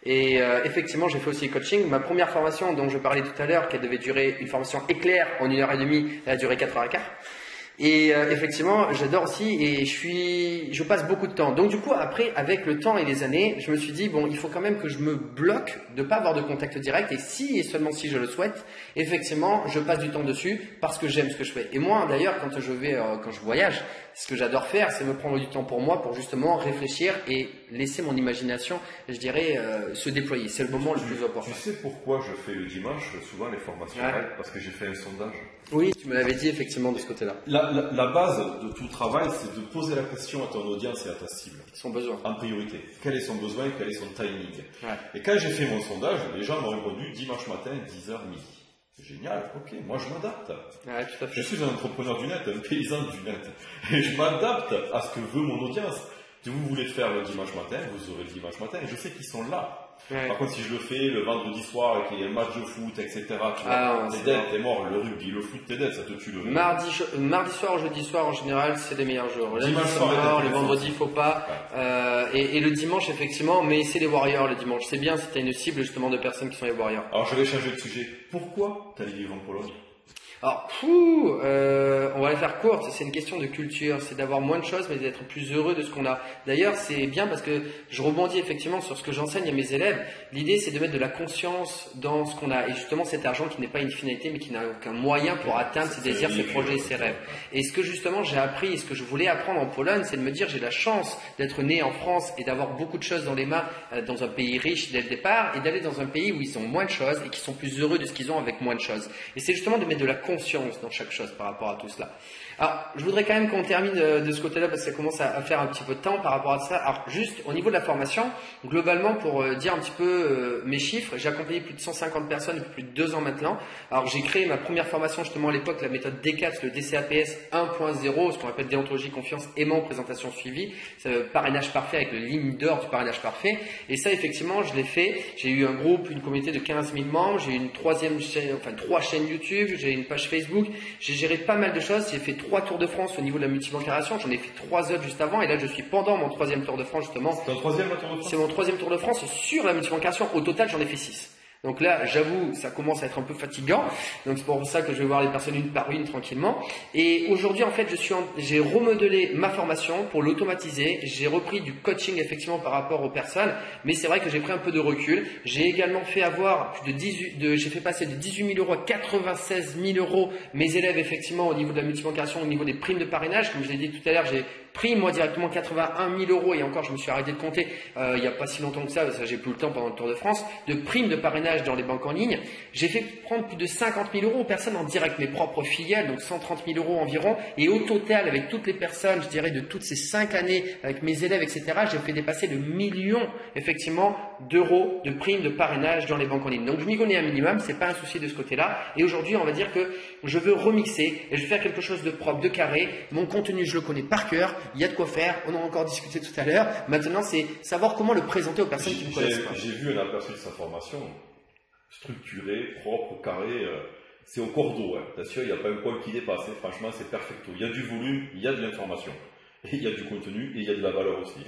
Et effectivement, j'ai fait aussi le coaching. Ma première formation, dont je parlais tout à l'heure, qui devait durer une formation éclair en 1h30, elle a duré 4h15. Et effectivement, j'adore aussi et je passe beaucoup de temps. Donc du coup, après, avec le temps et les années, je me suis dit, bon, il faut quand même que je me bloque de pas avoir de contact direct et si et seulement si je le souhaite, effectivement, je passe du temps dessus parce que j'aime ce que je fais. Et moi, d'ailleurs, quand je voyage, ce que j'adore faire, c'est me prendre du temps pour moi, pour justement réfléchir et laisser mon imagination, je dirais, se déployer. C'est le moment le plus important. Tu sais pourquoi je fais le dimanche souvent les formations? Ouais. Parce que j'ai fait un sondage. Oui, tu me l'avais dit effectivement de ce côté-là. La base de tout travail, c'est de poser la question à ton audience et à ta cible. Son besoin. En priorité. Quel est son besoin et quel est son timing? Ouais. Et quand j'ai fait mon sondage, les gens m'ont répondu dimanche matin, 10h midi. C'est génial, ok, moi je m'adapte. Ouais, tout à fait. Je suis un entrepreneur du net, un paysan du net. Et je m'adapte à ce que veut mon audience. Si vous voulez le faire le dimanche matin, vous aurez le dimanche matin. Et je sais qu'ils sont là. Ouais. Par contre, si je le fais le vendredi soir et qu'il y a un match de foot, etc., tu vois, Ah, t'es c'est dead, mort. t'es mort. Le rugby, le foot, t'es dead, ça te tue le rythme. Mardi soir, jeudi soir, en général, c'est les meilleurs jours. Le Dimanche lundi soir, soir, le le vendredi, faut pas. Et le dimanche, effectivement, mais c'est les Warriors le dimanche. C'est bien si tu as une cible justement de personnes qui sont les Warriors. Alors, je vais changer de sujet. Pourquoi t'allais vivre en Pologne? Alors, on va la faire courte, c'est une question de culture, c'est d'avoir moins de choses mais d'être plus heureux de ce qu'on a. D'ailleurs, c'est bien parce que je rebondis effectivement sur ce que j'enseigne à mes élèves. L'idée, c'est de mettre de la conscience dans ce qu'on a. Et justement, cet argent qui n'est pas une finalité mais qui n'a aucun moyen pour atteindre ses désirs, ses projets et ses rêves. Et ce que justement j'ai appris et ce que je voulais apprendre en Pologne, c'est de me dire j'ai la chance d'être né en France et d'avoir beaucoup de choses dans les mains dans un pays riche dès le départ et d'aller dans un pays où ils ont moins de choses et qui sont plus heureux de ce qu'ils ont avec moins de choses. Et c'est justement de mettre de la conscience dans chaque chose par rapport à tout cela. Alors, je voudrais quand même qu'on termine de ce côté-là parce que ça commence à faire un petit peu de temps par rapport à ça. Alors, juste au niveau de la formation, globalement, pour dire un petit peu mes chiffres, j'ai accompagné plus de 150 personnes depuis plus de 2 ans maintenant. Alors, j'ai créé ma première formation justement à l'époque, la méthode D4, le DCAPS 1.0, ce qu'on appelle déontologie, confiance, aimant, présentation suivie. C'est le parrainage parfait avec le ligne d'or du parrainage parfait. Et ça, effectivement, je l'ai fait. J'ai eu un groupe, une communauté de 15 000 membres. J'ai eu une 3 chaînes YouTube. J'ai une page Facebook. J'ai géré pas mal de choses. J'ai fait 3 tours de France au niveau de la multibancarisation. J'en ai fait 3 autres juste avant. Et là, je suis pendant mon 3e tour de France, justement. C'est ton 3e Tour de France? C'est mon 3e tour de France sur la multibancarisation. Au total, j'en ai fait 6. Donc là, j'avoue, ça commence à être un peu fatigant. Donc c'est pour ça que je vais voir les personnes une par une tranquillement. Et aujourd'hui, en fait, j'ai remodelé ma formation pour l'automatiser. J'ai repris du coaching effectivement par rapport aux personnes, mais c'est vrai que j'ai pris un peu de recul. J'ai également fait avoir j'ai fait passer de 18 000 euros à 96 000 euros mes élèves effectivement au niveau de la multibancarisation, au niveau des primes de parrainage. Comme je l'ai dit tout à l'heure, j'ai pris moi directement 81 000 euros et encore je me suis arrêté de compter il n'y a pas si longtemps que ça, parce que j'ai plus le temps pendant le Tour de France, de primes de parrainage dans les banques en ligne. J'ai fait prendre plus de 50 000 euros aux personnes en direct, mes propres filiales, donc 130 000 euros environ. Et au total, avec toutes les personnes, je dirais de toutes ces 5 années, avec mes élèves, etc., j'ai fait dépasser le million effectivement d'euros de primes de parrainage dans les banques en ligne. Donc je m'y connais un minimum, c'est pas un souci de ce côté-là. Et aujourd'hui, on va dire que je veux remixer et je veux faire quelque chose de propre, de carré. Mon contenu, je le connais par cœur. Il y a de quoi faire. On en a encore discuté tout à l'heure. Maintenant, c'est savoir comment le présenter aux personnes qui ne connaissent pas. J'ai vu un aperçu de sa formation structurée, propre, carré. c'est au cordeau, hein. Bien sûr, il n'y a pas un poil qui dépasse, hein. Franchement, c'est perfecto. Il y a du volume, il y a de l'information, et il y a du contenu, et il y a de la valeur aussi.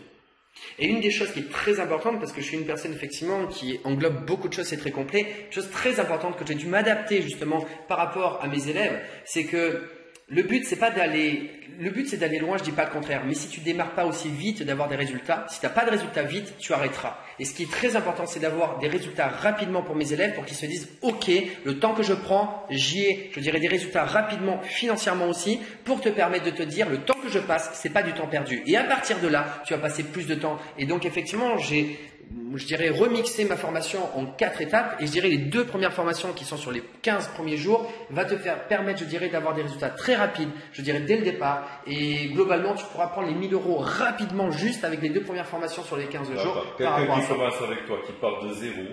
Et une des choses qui est très importante, parce que je suis une personne effectivement qui englobe beaucoup de choses, c'est très complet, une chose très importante que j'ai dû m'adapter justement par rapport à mes élèves, c'est que le but c'est d'aller loin, je dis pas le contraire, mais si tu démarres pas aussi vite d'avoir des résultats, si tu n'as pas de résultats vite, tu arrêteras. Et ce qui est très important, c'est d'avoir des résultats rapidement pour mes élèves pour qu'ils se disent ok, le temps que je prends, j'y ai, je dirais des résultats rapidement, financièrement aussi, pour te permettre de te dire le temps que je passe, c'est pas du temps perdu. Et à partir de là, tu vas passer plus de temps. Et donc effectivement, je dirais remixer ma formation en 4 étapes et je dirais les 2 premières formations qui sont sur les 15 premiers jours va te permettre, je dirais, d'avoir des résultats très rapides, je dirais dès le départ, et globalement tu pourras prendre les 1000 € rapidement juste avec les 2 premières formations sur les 15 jours. Quelqu'un qui commence avec toi, qui part de zéro,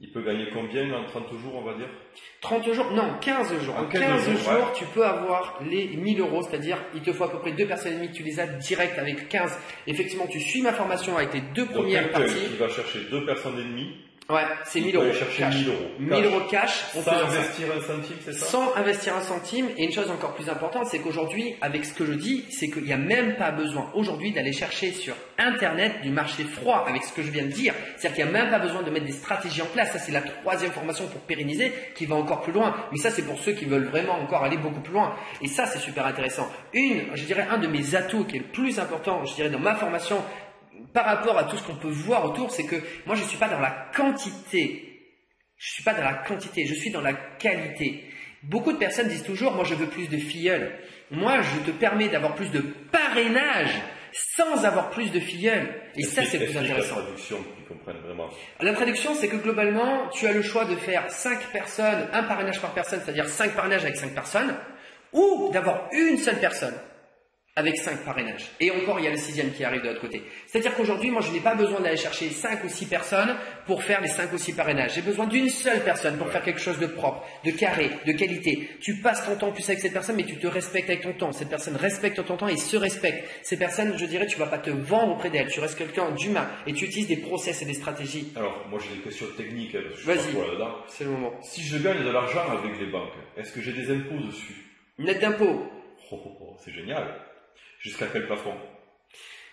il peut gagner combien en 30 jours, on va dire? 30 jours, non, 15 jours. En 15 jours, ouais. Tu peux avoir les 1000 €, c'est-à-dire il te faut à peu près 2 personnes et demie, tu les as direct avec 15. Effectivement, tu suis ma formation avec les 2 premières parties. Il va chercher 2 personnes et demie. Ouais, c'est 1000 € cash. 1000 € cash. Sans investir un centime, c'est ça? Sans investir un centime. Et une chose encore plus importante, c'est qu'aujourd'hui, avec ce que je dis, c'est qu'il n'y a même pas besoin aujourd'hui d'aller chercher sur Internet du marché froid avec ce que je viens de dire. C'est-à-dire qu'il n'y a même pas besoin de mettre des stratégies en place. Ça, c'est la 3e formation pour pérenniser qui va encore plus loin. Mais ça, c'est pour ceux qui veulent vraiment encore aller beaucoup plus loin. Et ça, c'est super intéressant. Je dirais, un de mes atouts qui est le plus important, je dirais, dans ma formation, par rapport à tout ce qu'on peut voir autour, c'est que moi je ne suis pas dans la quantité. Je suis pas dans la quantité, je suis dans la qualité. Beaucoup de personnes disent toujours, moi je veux plus de filleuls. Moi je te permets d'avoir plus de parrainage sans avoir plus de filleuls. Et ça c'est le plus intéressant. La traduction, qu'ils comprennent vraiment. La traduction, c'est que globalement, tu as le choix de faire 5 personnes, un parrainage par personne, c'est-à-dire 5 parrainages avec 5 personnes, ou d'avoir une seule personne avec 5 parrainages. Et encore, il y a le 6e qui arrive de l'autre côté. C'est-à-dire qu'aujourd'hui, moi, je n'ai pas besoin d'aller chercher 5 ou 6 personnes pour faire les 5 ou 6 parrainages. J'ai besoin d'une seule personne pour faire quelque chose de propre, de carré, de qualité. Tu passes ton temps plus avec cette personne, mais tu te respectes avec ton temps. Cette personne respecte ton temps et se respecte. Ces personnes, je dirais, tu ne vas pas te vendre auprès d'elles. Tu restes quelqu'un d'humain et tu utilises des process et des stratégies. Alors, moi, j'ai des questions techniques. Vas-y, c'est le moment. Si je gagne de l'argent avec les banques, est-ce que j'ai des impôts dessus? Net d'impôts. C'est génial. Jusqu'à quel plafond?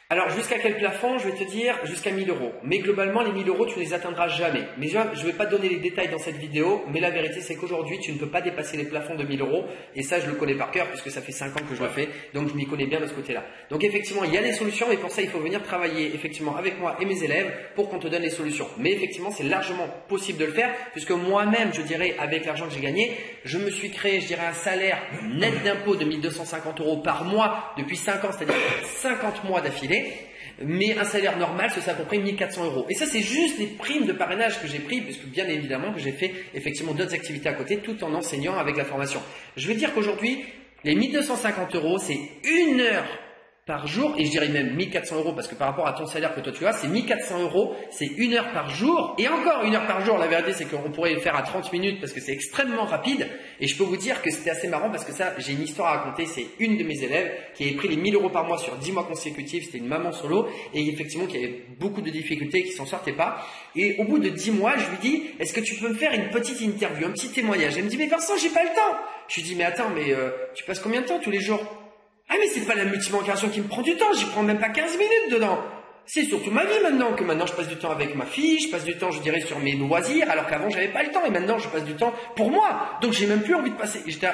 Alors, jusqu'à quel plafond? Je vais te dire jusqu'à 1000 €. Mais globalement, les 1000 € tu ne les atteindras jamais. Mais je ne vais pas te donner les détails dans cette vidéo, mais la vérité, c'est qu'aujourd'hui, tu ne peux pas dépasser les plafonds de 1000 €. Et ça, je le connais par cœur, puisque ça fait 5 ans que je le fais. Donc, je m'y connais bien de ce côté-là. Donc, effectivement, il y a des solutions, et pour ça, il faut venir travailler, effectivement, avec moi et mes élèves pour qu'on te donne les solutions. Mais effectivement, c'est largement possible de le faire, puisque moi-même, je dirais, avec l'argent que j'ai gagné, je me suis créé, je dirais, un salaire net d'impôt de 1250 € par mois depuis 5 ans, c'est-à-dire 50 mois d'affilée. Mais un salaire normal, c'est à peu près 1400 €. Et ça, c'est juste les primes de parrainage que j'ai pris, puisque bien évidemment que j'ai fait effectivement d'autres activités à côté, tout en enseignant avec la formation. Je veux dire qu'aujourd'hui, les 1250 €, c'est 1 heure par jour, et je dirais même 1400 € parce que par rapport à ton salaire que toi tu as, c'est 1400 €, c'est 1 heure par jour, et encore 1 heure par jour, la vérité c'est qu'on pourrait le faire à 30 minutes parce que c'est extrêmement rapide, et je peux vous dire que c'était assez marrant parce que ça, j'ai une histoire à raconter, c'est une de mes élèves qui avait pris les 1000 € par mois sur 10 mois consécutifs, c'était une maman solo, et effectivement qui avait beaucoup de difficultés, qui s'en sortait pas, et au bout de 10 mois, je lui dis, est-ce que tu peux me faire une petite interview, un petit témoignage? Elle me dit, mais Vincent, j'ai pas le temps. Je lui dis, mais attends, mais tu passes combien de temps tous les jours? Ah mais c'est pas la multibancation qui me prend du temps, j'y prends même pas 15 minutes dedans. C'est surtout ma vie maintenant, que maintenant je passe du temps avec ma fille, je passe du temps je dirais sur mes loisirs, alors qu'avant j'avais pas le temps, et maintenant je passe du temps pour moi. Donc j'ai même plus envie de passer. Et j'étais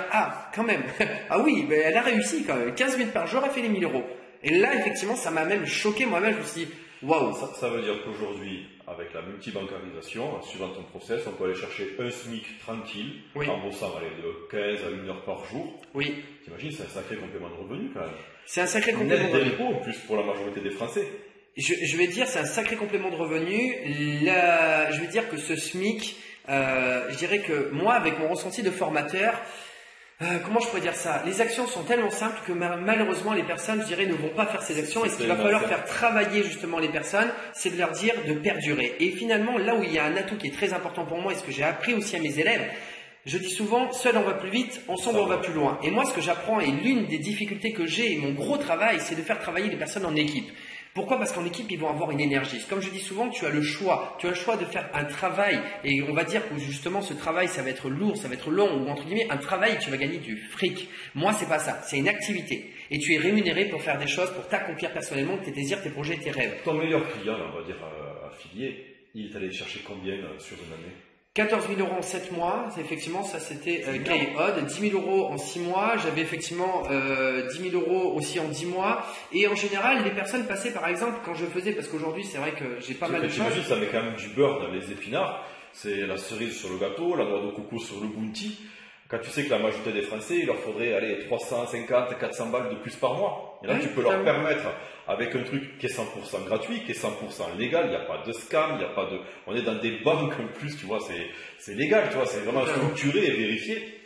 quand même, ah oui, mais elle a réussi quand même, 15 minutes par jour, elle fait les 1000 €. Et là effectivement ça m'a même choqué moi-même, je me suis dit, waouh. Ça veut dire qu'aujourd'hui, avec la multibancarisation, suivant ton process, on peut aller chercher un SMIC tranquille, en bossant de 15 à 1 heure par jour. Oui. T'imagines, c'est un sacré complément de revenu quand même. C'est un sacré complément de revenu. En plus pour la majorité des Français. Je vais dire, c'est un sacré complément de revenu. Je vais dire que ce SMIC, je dirais que moi, avec mon ressenti de formateur, comment je pourrais dire ça? Les actions sont tellement simples que malheureusement les personnes, je dirais, ne vont pas faire ces actions. Et ce qu'il va falloir faire travailler justement les personnes, c'est de leur dire de perdurer. Et finalement, là où il y a un atout qui est très important pour moi et ce que j'ai appris aussi à mes élèves, je dis souvent, seul on va plus vite, ensemble on va plus loin. Et moi, ce que j'apprends et l'une des difficultés que j'ai et mon gros travail, c'est de faire travailler les personnes en équipe. Pourquoi? Parce qu'en équipe, ils vont avoir une énergie. Comme je dis souvent, tu as le choix. Tu as le choix de faire un travail. Et on va dire que justement, ce travail, ça va être lourd, ça va être long. Ou entre guillemets, un travail, tu vas gagner du fric. Moi, c'est pas ça. C'est une activité. Et tu es rémunéré pour faire des choses, pour t'accomplir personnellement, tes désirs, tes projets, tes rêves. Ton meilleur client, on va dire affilié, il est allé chercher combien sur une année? 14 000 euros en 7 mois, effectivement, ça c'était K-Odd. 10 000 euros en 6 mois, j'avais effectivement 10 000 euros aussi en 10 mois. Et en général, les personnes passaient par exemple, quand je faisais, parce qu'aujourd'hui c'est vrai que j'ai pas mal de choses. T'imagines, ça met quand même du beurre dans les épinards, c'est la cerise sur le gâteau, la noix de coco sur le bounty. Quand tu sais que la majorité des Français, il leur faudrait aller 350, 400 balles de plus par mois. Et là, tu peux leur permettre, avec un truc qui est 100% gratuit, qui est 100% légal, il n'y a pas de scam, il n'y a pas de... On est dans des banques en plus, tu vois, c'est légal, tu vois, c'est vraiment structuré et vérifié.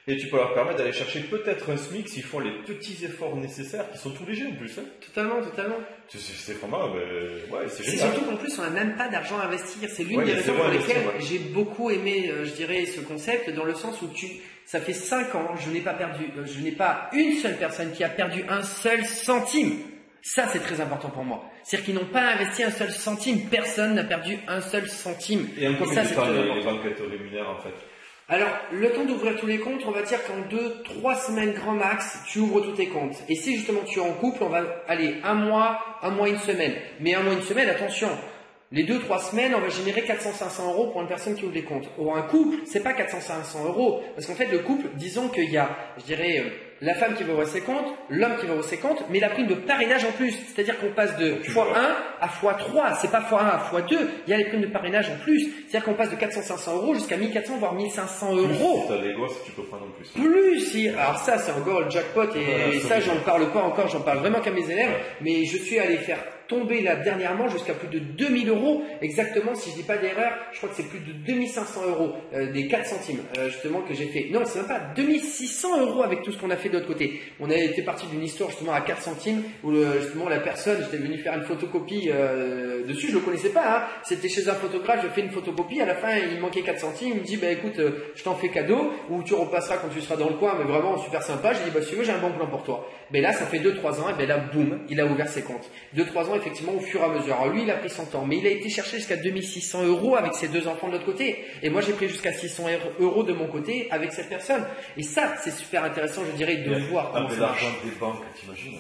Et tu peux leur permettre d'aller chercher peut-être un SMIC s'ils font les petits efforts nécessaires, qui sont tout légers en plus. Hein. Totalement, totalement. C'est vraiment, ouais, c'est génial. C'est surtout qu'en plus, on n'a même pas d'argent à investir. C'est l'une ouais, des raisons pour lesquelles j'ai beaucoup aimé, je dirais, ce concept, dans le sens où ça fait 5 ans, je n'ai pas une seule personne qui a perdu un seul centime. Ça, c'est très important pour moi. C'est-à-dire qu'ils n'ont pas investi un seul centime. Personne n'a perdu un seul centime. Et encore combien de temps les banques te rémunèrent en fait? Alors, le temps d'ouvrir tous les comptes, on va dire qu'en 2-3 semaines grand max, tu ouvres tous tes comptes. Et si justement tu es en couple, on va aller un mois, une semaine. Mais un mois, une semaine, attention. Les 2-3 semaines, on va générer 400-500 euros pour une personne qui ouvre les comptes. Or, un couple, c'est pas 400-500 euros. Parce qu'en fait, le couple, disons qu'il y a, je dirais, la femme qui va ouvrir ses comptes, l'homme qui va ouvrir ses comptes, mais la prime de parrainage en plus. C'est-à-dire qu'on passe de x1 à x3. C'est pas x1 à x2. Il y a les primes de parrainage en plus. C'est-à-dire qu'on passe de 400-500 euros jusqu'à 1400 voire 1500 euros. Si t'as des gosses, tu peux prendre en plus. Plus, alors ça, c'est encore le jackpot et ça, j'en parle pas encore, j'en parle vraiment qu'à mes élèves. Mais je suis allé faire tomber là dernièrement jusqu'à plus de 2000 euros. Exactement, si je dis pas d'erreur, je crois que c'est plus de 2500 euros, des 4 centimes, justement, que j'ai fait. Non, c'est même pas 2600 euros avec tout ce qu'on a fait de l'autre côté. On a été parti d'une histoire justement à 4 centimes où justement la personne, j'étais venu faire une photocopie dessus, je le connaissais pas, hein. C'était chez un photographe, je fais une photocopie, à la fin il manquait 4 centimes, il me dit bah écoute, je t'en fais cadeau, ou tu repasseras quand tu seras dans le coin, mais vraiment super sympa. J'ai dit bah si tu veux, j'ai un bon plan pour toi. Mais là, ça fait 2-3 ans, et ben là, boum, il a ouvert ses comptes. 2-3 ans, effectivement, au fur et à mesure. Alors lui, il a pris son temps, mais il a été chercher jusqu'à 2600 euros avec ses 2 enfants de l'autre côté. Et moi, j'ai pris jusqu'à 600 euros de mon côté avec cette personne. Et ça, c'est super intéressant, je dirais, de voir comment ça marche. L'argent des banques, t'imagines?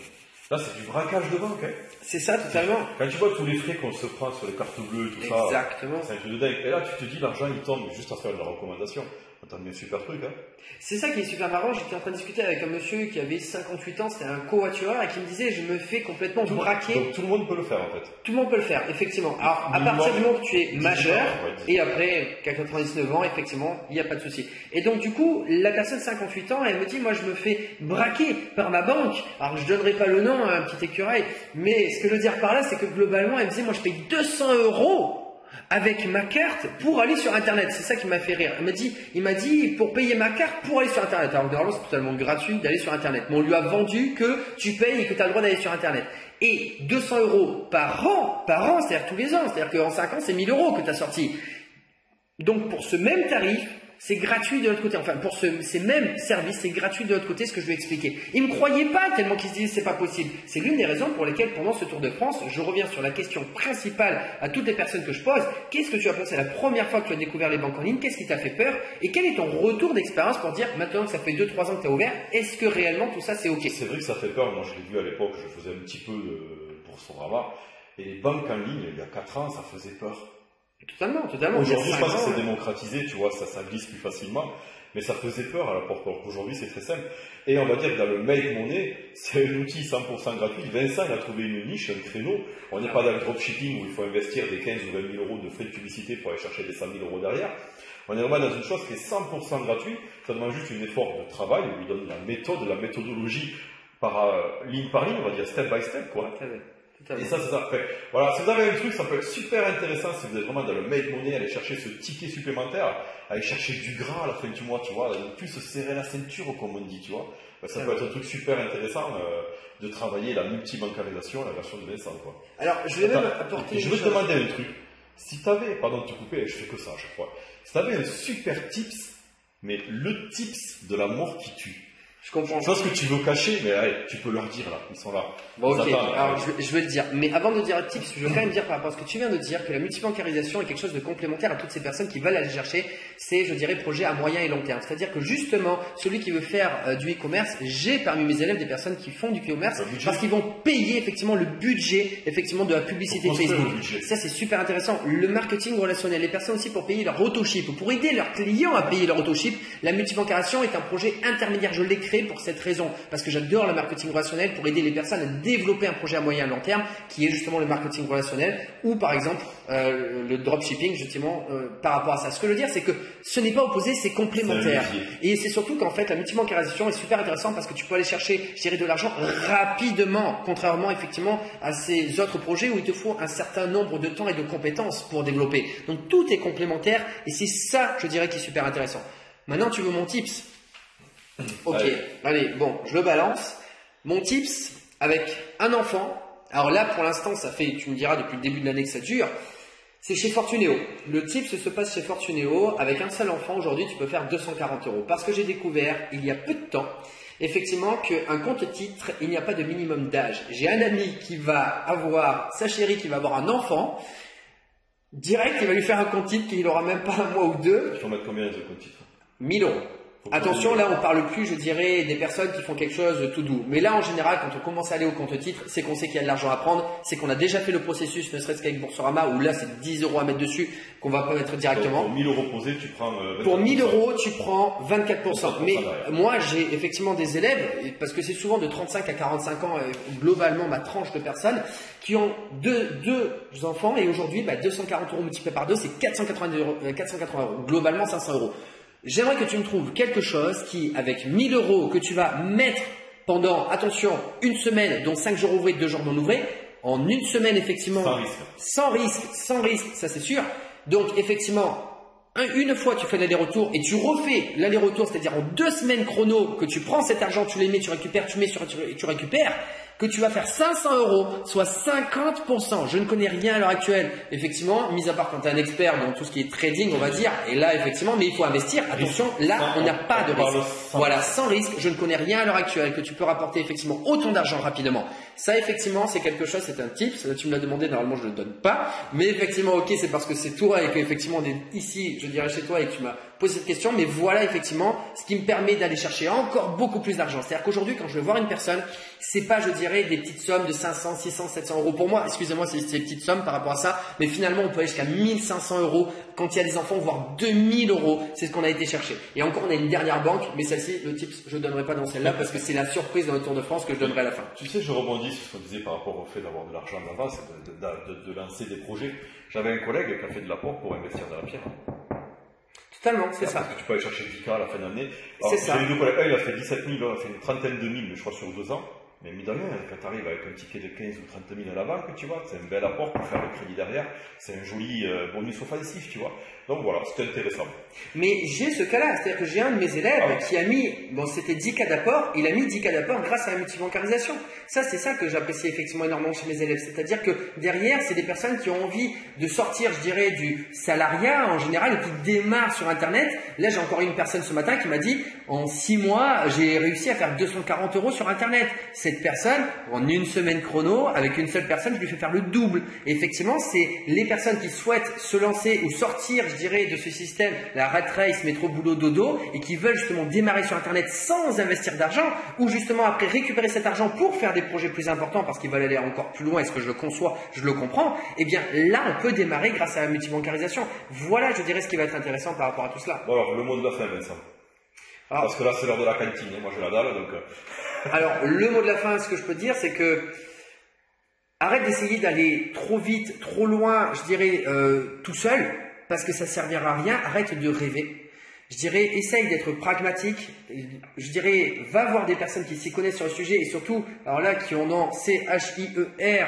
Là, c'est du braquage de banque, hein. C'est ça, totalement. Quand tu vois tous les frais qu'on se prend sur les cartes bleues, tout ça. Exactement. C'est un truc de dingue. Et là, tu te dis, l'argent, il tombe juste à faire de la recommandation. T'as mis un super truc, hein. C'est ça qui est super marrant. J'étais en train de discuter avec un monsieur qui avait 58 ans, c'était un covoitureur, et qui me disait, je me fais complètement braquer. Donc tout le monde peut le faire, en fait. Tout le monde peut le faire, effectivement. Alors, à partir du moment où tu es majeur, et après, qu'à 99 ans, effectivement, il n'y a pas de souci. Et donc, du coup, la personne de 58 ans, elle me dit, moi, je me fais braquer par ma banque. Alors, je donnerai pas le nom à un petit écureuil, mais ce que je veux dire par là, c'est que globalement, elle me disait, moi, je paye 200 euros avec ma carte pour aller sur Internet. C'est ça qui m'a fait rire. Il m'a dit pour payer ma carte pour aller sur Internet. Alors normalement c'est totalement gratuit d'aller sur Internet. Mais on lui a vendu que tu payes et que tu as le droit d'aller sur Internet. Et 200 euros par an, c'est-à-dire tous les ans. C'est-à-dire qu'en 5 ans c'est 1000 euros que tu as sorti. Donc pour ce même tarif, c'est gratuit de l'autre côté. Enfin, pour ces mêmes services, c'est gratuit de l'autre côté, ce que je lui ai expliqué. Il ne me croyait pas tellement qu'il se disait c'est pas possible. C'est l'une des raisons pour lesquelles, pendant ce Tour de France, je reviens sur la question principale à toutes les personnes que je pose. Qu'est-ce que tu as pensé la première fois que tu as découvert les banques en ligne? Qu'est-ce qui t'a fait peur? Et quel est ton retour d'expérience pour dire, maintenant que ça fait 2-3 ans que tu as ouvert, est-ce que réellement tout ça c'est ok? C'est vrai que ça fait peur. Moi, je l'ai vu à l'époque, je faisais un petit peu pour son drama. Et les banques en ligne, il y a 4 ans, ça faisait peur. Totalement. Aujourd'hui, je pense que c'est démocratisé, tu vois, ça glisse plus facilement, mais ça faisait peur à la porte. Aujourd'hui, c'est très simple. Et on va dire que dans le make money, c'est un outil 100% gratuit. Vincent, il a trouvé une niche, un créneau. On n'est pas dans le dropshipping où il faut investir des 15 ou 20 000 euros de frais de publicité pour aller chercher des 100 000 euros derrière. On est vraiment dans une chose qui est 100% gratuite. Ça demande juste un effort de travail. On lui donne la méthodologie ligne par ligne, on va dire step by step, quoi. Et ça, c'est ça. Après, voilà, si vous avez un truc, ça peut être super intéressant si vous êtes vraiment dans le make money, aller chercher ce ticket supplémentaire, aller chercher du gras à la fin du mois, tu vois, ne plus se serrer la ceinture, comme on dit, tu vois. Ben, ça peut être un truc super intéressant de travailler la multibancarisation, la version de Vincent, quoi. Alors, je vais même apporter. Je veux te demander un truc. Si tu avais, pardon de te couper, je fais que ça à chaque fois. Si tu avais un super tips, mais le tips de la mort qui tue. Je comprends. Je pense que tu veux cacher, mais allez, tu peux leur dire là, ils sont là. Bon, ok, alors je vais le dire. Mais avant de dire le tips, je veux quand même dire par rapport à ce que tu viens de dire que la multibancarisation est quelque chose de complémentaire à toutes ces personnes qui veulent aller chercher ces, je dirais, projets à moyen et long terme. C'est-à-dire que justement, celui qui veut faire du e-commerce, j'ai parmi mes élèves des personnes qui font du e-commerce parce qu'ils vont payer effectivement le budget effectivement de la publicité Facebook. Ça, c'est super intéressant. Le marketing relationnel, les personnes aussi pour payer leur autoship, pour aider leurs clients à payer leur autoship. La multibancarisation est un projet intermédiaire. Je l'ai créé pour cette raison, parce que j'adore le marketing relationnel pour aider les personnes à développer un projet à moyen et long terme qui est justement le marketing relationnel ou par exemple le dropshipping justement par rapport à ça. Ce que je veux dire, c'est que ce n'est pas opposé, c'est complémentaire. Et c'est surtout qu'en fait la multibancarisation est super intéressante parce que tu peux aller chercher, je dirais, de l'argent rapidement, contrairement effectivement à ces autres projets où il te faut un certain nombre de temps et de compétences pour développer. Donc tout est complémentaire et c'est ça, je dirais, qui est super intéressant. Maintenant, tu veux mon tips? Ok, allez, bon, je le balance. Mon tips avec un enfant, alors là pour l'instant ça fait, tu me diras depuis le début de l'année que ça dure, c'est chez Fortunéo. Le tips se passe chez Fortunéo, avec un seul enfant aujourd'hui tu peux faire 240 €. Parce que j'ai découvert il y a peu de temps, effectivement, qu'un compte titre, il n'y a pas de minimum d'âge. J'ai un ami qui va avoir, sa chérie qui va avoir un enfant, direct il va lui faire un compte titre qu'il n'aura même pas un mois ou deux. Il faut mettre combien de compte titre? 1000 €. Attention, là on parle plus, je dirais, des personnes qui font quelque chose de tout doux. Mais là en général, quand on commence à aller au compte titre, c'est qu'on sait qu'il y a de l'argent à prendre, c'est qu'on a déjà fait le processus, ne serait-ce qu'avec Boursorama, où là c'est 10 € à mettre dessus, qu'on va pas mettre directement. Donc, pour 1000 € posés, tu prends 24%. Pour 1000 €, tu prends 24%. Mais moi j'ai effectivement des élèves, parce que c'est souvent de 35 à 45 ans, globalement ma tranche de personnes, qui ont deux enfants, et aujourd'hui 240 € multiplié par 2, c'est 480 €, globalement 500 €. J'aimerais que tu me trouves quelque chose qui, avec 1000 € que tu vas mettre pendant, attention, une semaine, dont 5 jours ouvrés, 2 jours non ouvrés, en une semaine, effectivement, sans risque, ça c'est sûr. Donc, effectivement, une fois tu fais l'aller-retour et tu refais l'aller-retour, c'est-à-dire en 2 semaines chrono, que tu prends cet argent, tu les mets, tu récupères, tu mets, tu récupères, que tu vas faire 500 €, soit 50%. Je ne connais rien à l'heure actuelle, effectivement, mis à part quand tu es un expert dans tout ce qui est trading, on va dire, et là, effectivement, mais il faut investir. Attention, là, on n'a pas de risque. Voilà, sans risque, je ne connais rien à l'heure actuelle, que tu peux rapporter effectivement autant d'argent rapidement. Ça, effectivement, c'est quelque chose, c'est un tip. Tu me l'as demandé, normalement, je ne le donne pas. Mais effectivement, ok, c'est parce que c'est toi et qu'effectivement, on est ici, je dirais chez toi, et que tu m'as posé cette question. Mais voilà, effectivement, ce qui me permet d'aller chercher encore beaucoup plus d'argent. C'est-à-dire qu'aujourd'hui, quand je vais voir une personne, c'est pas, je dirais, des petites sommes de 500, 600, 700 € pour moi. Excusez-moi, c'est ces petites sommes par rapport à ça. Mais finalement, on peut aller jusqu'à 1500 € quand il y a des enfants, voire 2000 €. C'est ce qu'on a été chercher. Et encore, on a une dernière banque, mais celle-ci, le tips, je ne donnerai pas dans celle-là parce que c'est la surprise dans le Tour de France que je donnerai à la fin. Tu sais, je rebondis sur ce qu'on disait par rapport au fait d'avoir de l'argent d'avance, de lancer des projets. J'avais un collègue qui a fait de l'apport pour investir dans la pierre. Totalement, c'est ça. Parce que tu peux aller chercher 10K à la fin d'année. C'est ça. J'ai eu deux collègues, un il a fait 17 000, l'autre a fait une trentaine de mille, je crois, sur 2 ans. Mais mine de rien, quand tu arrives avec un ticket de 15 ou 30 000 à la banque, tu vois, c'est un bel apport pour faire le crédit derrière. C'est un joli bonus offensif, tu vois. Donc voilà, c'était intéressant. Mais j'ai ce cas-là, c'est-à-dire que j'ai un de mes élèves qui a mis, bon c'était 10K d'apport, il a mis 10K d'apport grâce à la multibancarisation. Ça, c'est ça que j'apprécie effectivement énormément chez mes élèves. C'est-à-dire que derrière, c'est des personnes qui ont envie de sortir, je dirais, du salariat en général et qui démarrent sur Internet. Là, j'ai encore une personne ce matin qui m'a dit, en 6 mois, j'ai réussi à faire 240 € sur Internet. Cette personne, en une semaine chrono, avec une seule personne, je lui fais faire le double. Et effectivement, c'est les personnes qui souhaitent se lancer ou sortir, je dirais, de ce système, la rat race, métro, boulot, dodo, et qui veulent justement démarrer sur Internet sans investir d'argent, ou justement après récupérer cet argent pour faire des projets plus importants parce qu'ils veulent aller encore plus loin, est-ce que je le conçois, je le comprends, et bien là, on peut démarrer grâce à la multibancarisation. Voilà, je dirais, ce qui va être intéressant par rapport à tout cela. Bon alors, le mot de la fin, Vincent. Parce que là, c'est l'heure de la cantine, moi j'ai la dalle, donc... Alors, le mot de la fin, ce que je peux dire, c'est que arrête d'essayer d'aller trop vite, trop loin, je dirais, tout seul, parce que ça ne servira à rien. Arrête de rêver. Je dirais, essaye d'être pragmatique. Je dirais, va voir des personnes qui s'y connaissent sur le sujet et surtout, alors là, qui en ont CHIER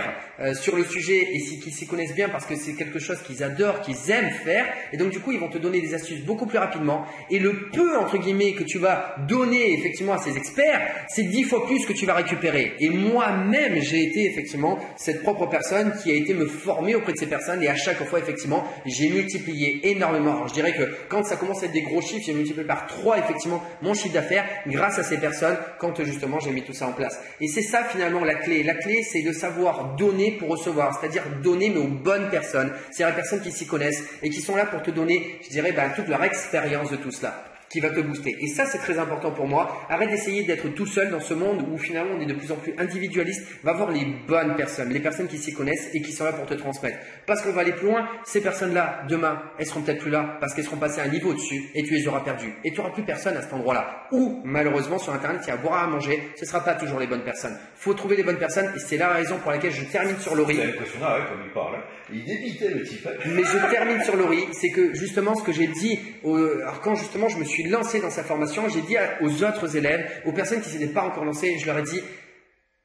sur le sujet et qui s'y connaissent bien parce que c'est quelque chose qu'ils adorent, qu'ils aiment faire. Et donc, du coup, ils vont te donner des astuces beaucoup plus rapidement. Et le peu, entre guillemets, que tu vas donner effectivement à ces experts, c'est 10 fois plus que tu vas récupérer. Et moi-même, j'ai été effectivement cette propre personne qui a été me former auprès de ces personnes et à chaque fois, effectivement, j'ai multiplié énormément. Alors, je dirais que quand ça commence à être des gros chiffre, j'ai multiplié par 3 effectivement mon chiffre d'affaires grâce à ces personnes quand justement j'ai mis tout ça en place. Et c'est ça finalement la clé. La clé, c'est de savoir donner pour recevoir, c'est-à-dire donner mais aux bonnes personnes, c'est-à-dire les personnes qui s'y connaissent et qui sont là pour te donner, je dirais, toute leur expérience de tout cela, qui va te booster. Et ça, c'est très important pour moi. Arrête d'essayer d'être tout seul dans ce monde où finalement on est de plus en plus individualiste. Va voir les bonnes personnes, les personnes qui s'y connaissent et qui sont là pour te transmettre. Parce qu'on va aller plus loin, ces personnes-là, demain, elles seront peut-être plus là parce qu'elles seront passées à un niveau au-dessus et tu les auras perdues. Et tu n'auras plus personne à cet endroit-là. Ou, malheureusement, sur Internet, il y a à boire à manger, ce ne sera pas toujours les bonnes personnes. Faut trouver les bonnes personnes et c'est la raison pour laquelle je termine sur Laurie. C'est impressionnant, hein, comme il parle. Hein. Il débitait le type. Mais je termine sur Laurie, c'est que justement ce que j'ai dit, alors quand justement je me suis lancé dans sa formation, j'ai dit aux autres élèves, aux personnes qui ne s'étaient pas encore lancées, je leur ai dit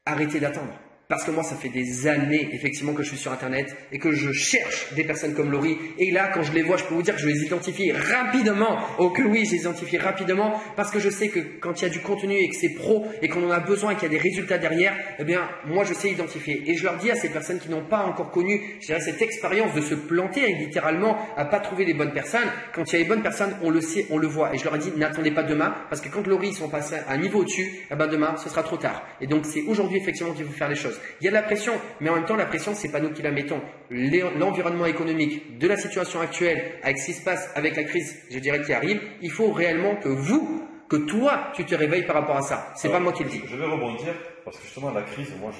arrêtez d'attendre. Parce que moi, ça fait des années, effectivement, que je suis sur Internet et que je cherche des personnes comme Laurie. Et là, quand je les vois, je peux vous dire que je les identifie rapidement. Oh que oui, je les identifie rapidement parce que je sais que quand il y a du contenu et que c'est pro et qu'on en a besoin et qu'il y a des résultats derrière, eh bien, moi, je sais identifier. Et je leur dis à ces personnes qui n'ont pas encore connu, je dirais, cette expérience de se planter littéralement à pas trouver les bonnes personnes. Quand il y a les bonnes personnes, on le sait, on le voit. Et je leur ai dit, n'attendez pas demain parce que quand Laurie, ils sont passés à un niveau au-dessus, eh ben, demain, ce sera trop tard. Et donc, c'est aujourd'hui, effectivement, qu'il faut faire les choses. Il y a de la pression, mais en même temps, la pression, c'est pas nous qui la mettons. L'environnement économique de la situation actuelle, avec ce qui se passe avec la crise, je dirais, qui arrive, il faut réellement que toi, tu te réveilles par rapport à ça. C'est pas moi qui le dis. Je vais rebondir, parce que justement, la crise, moi,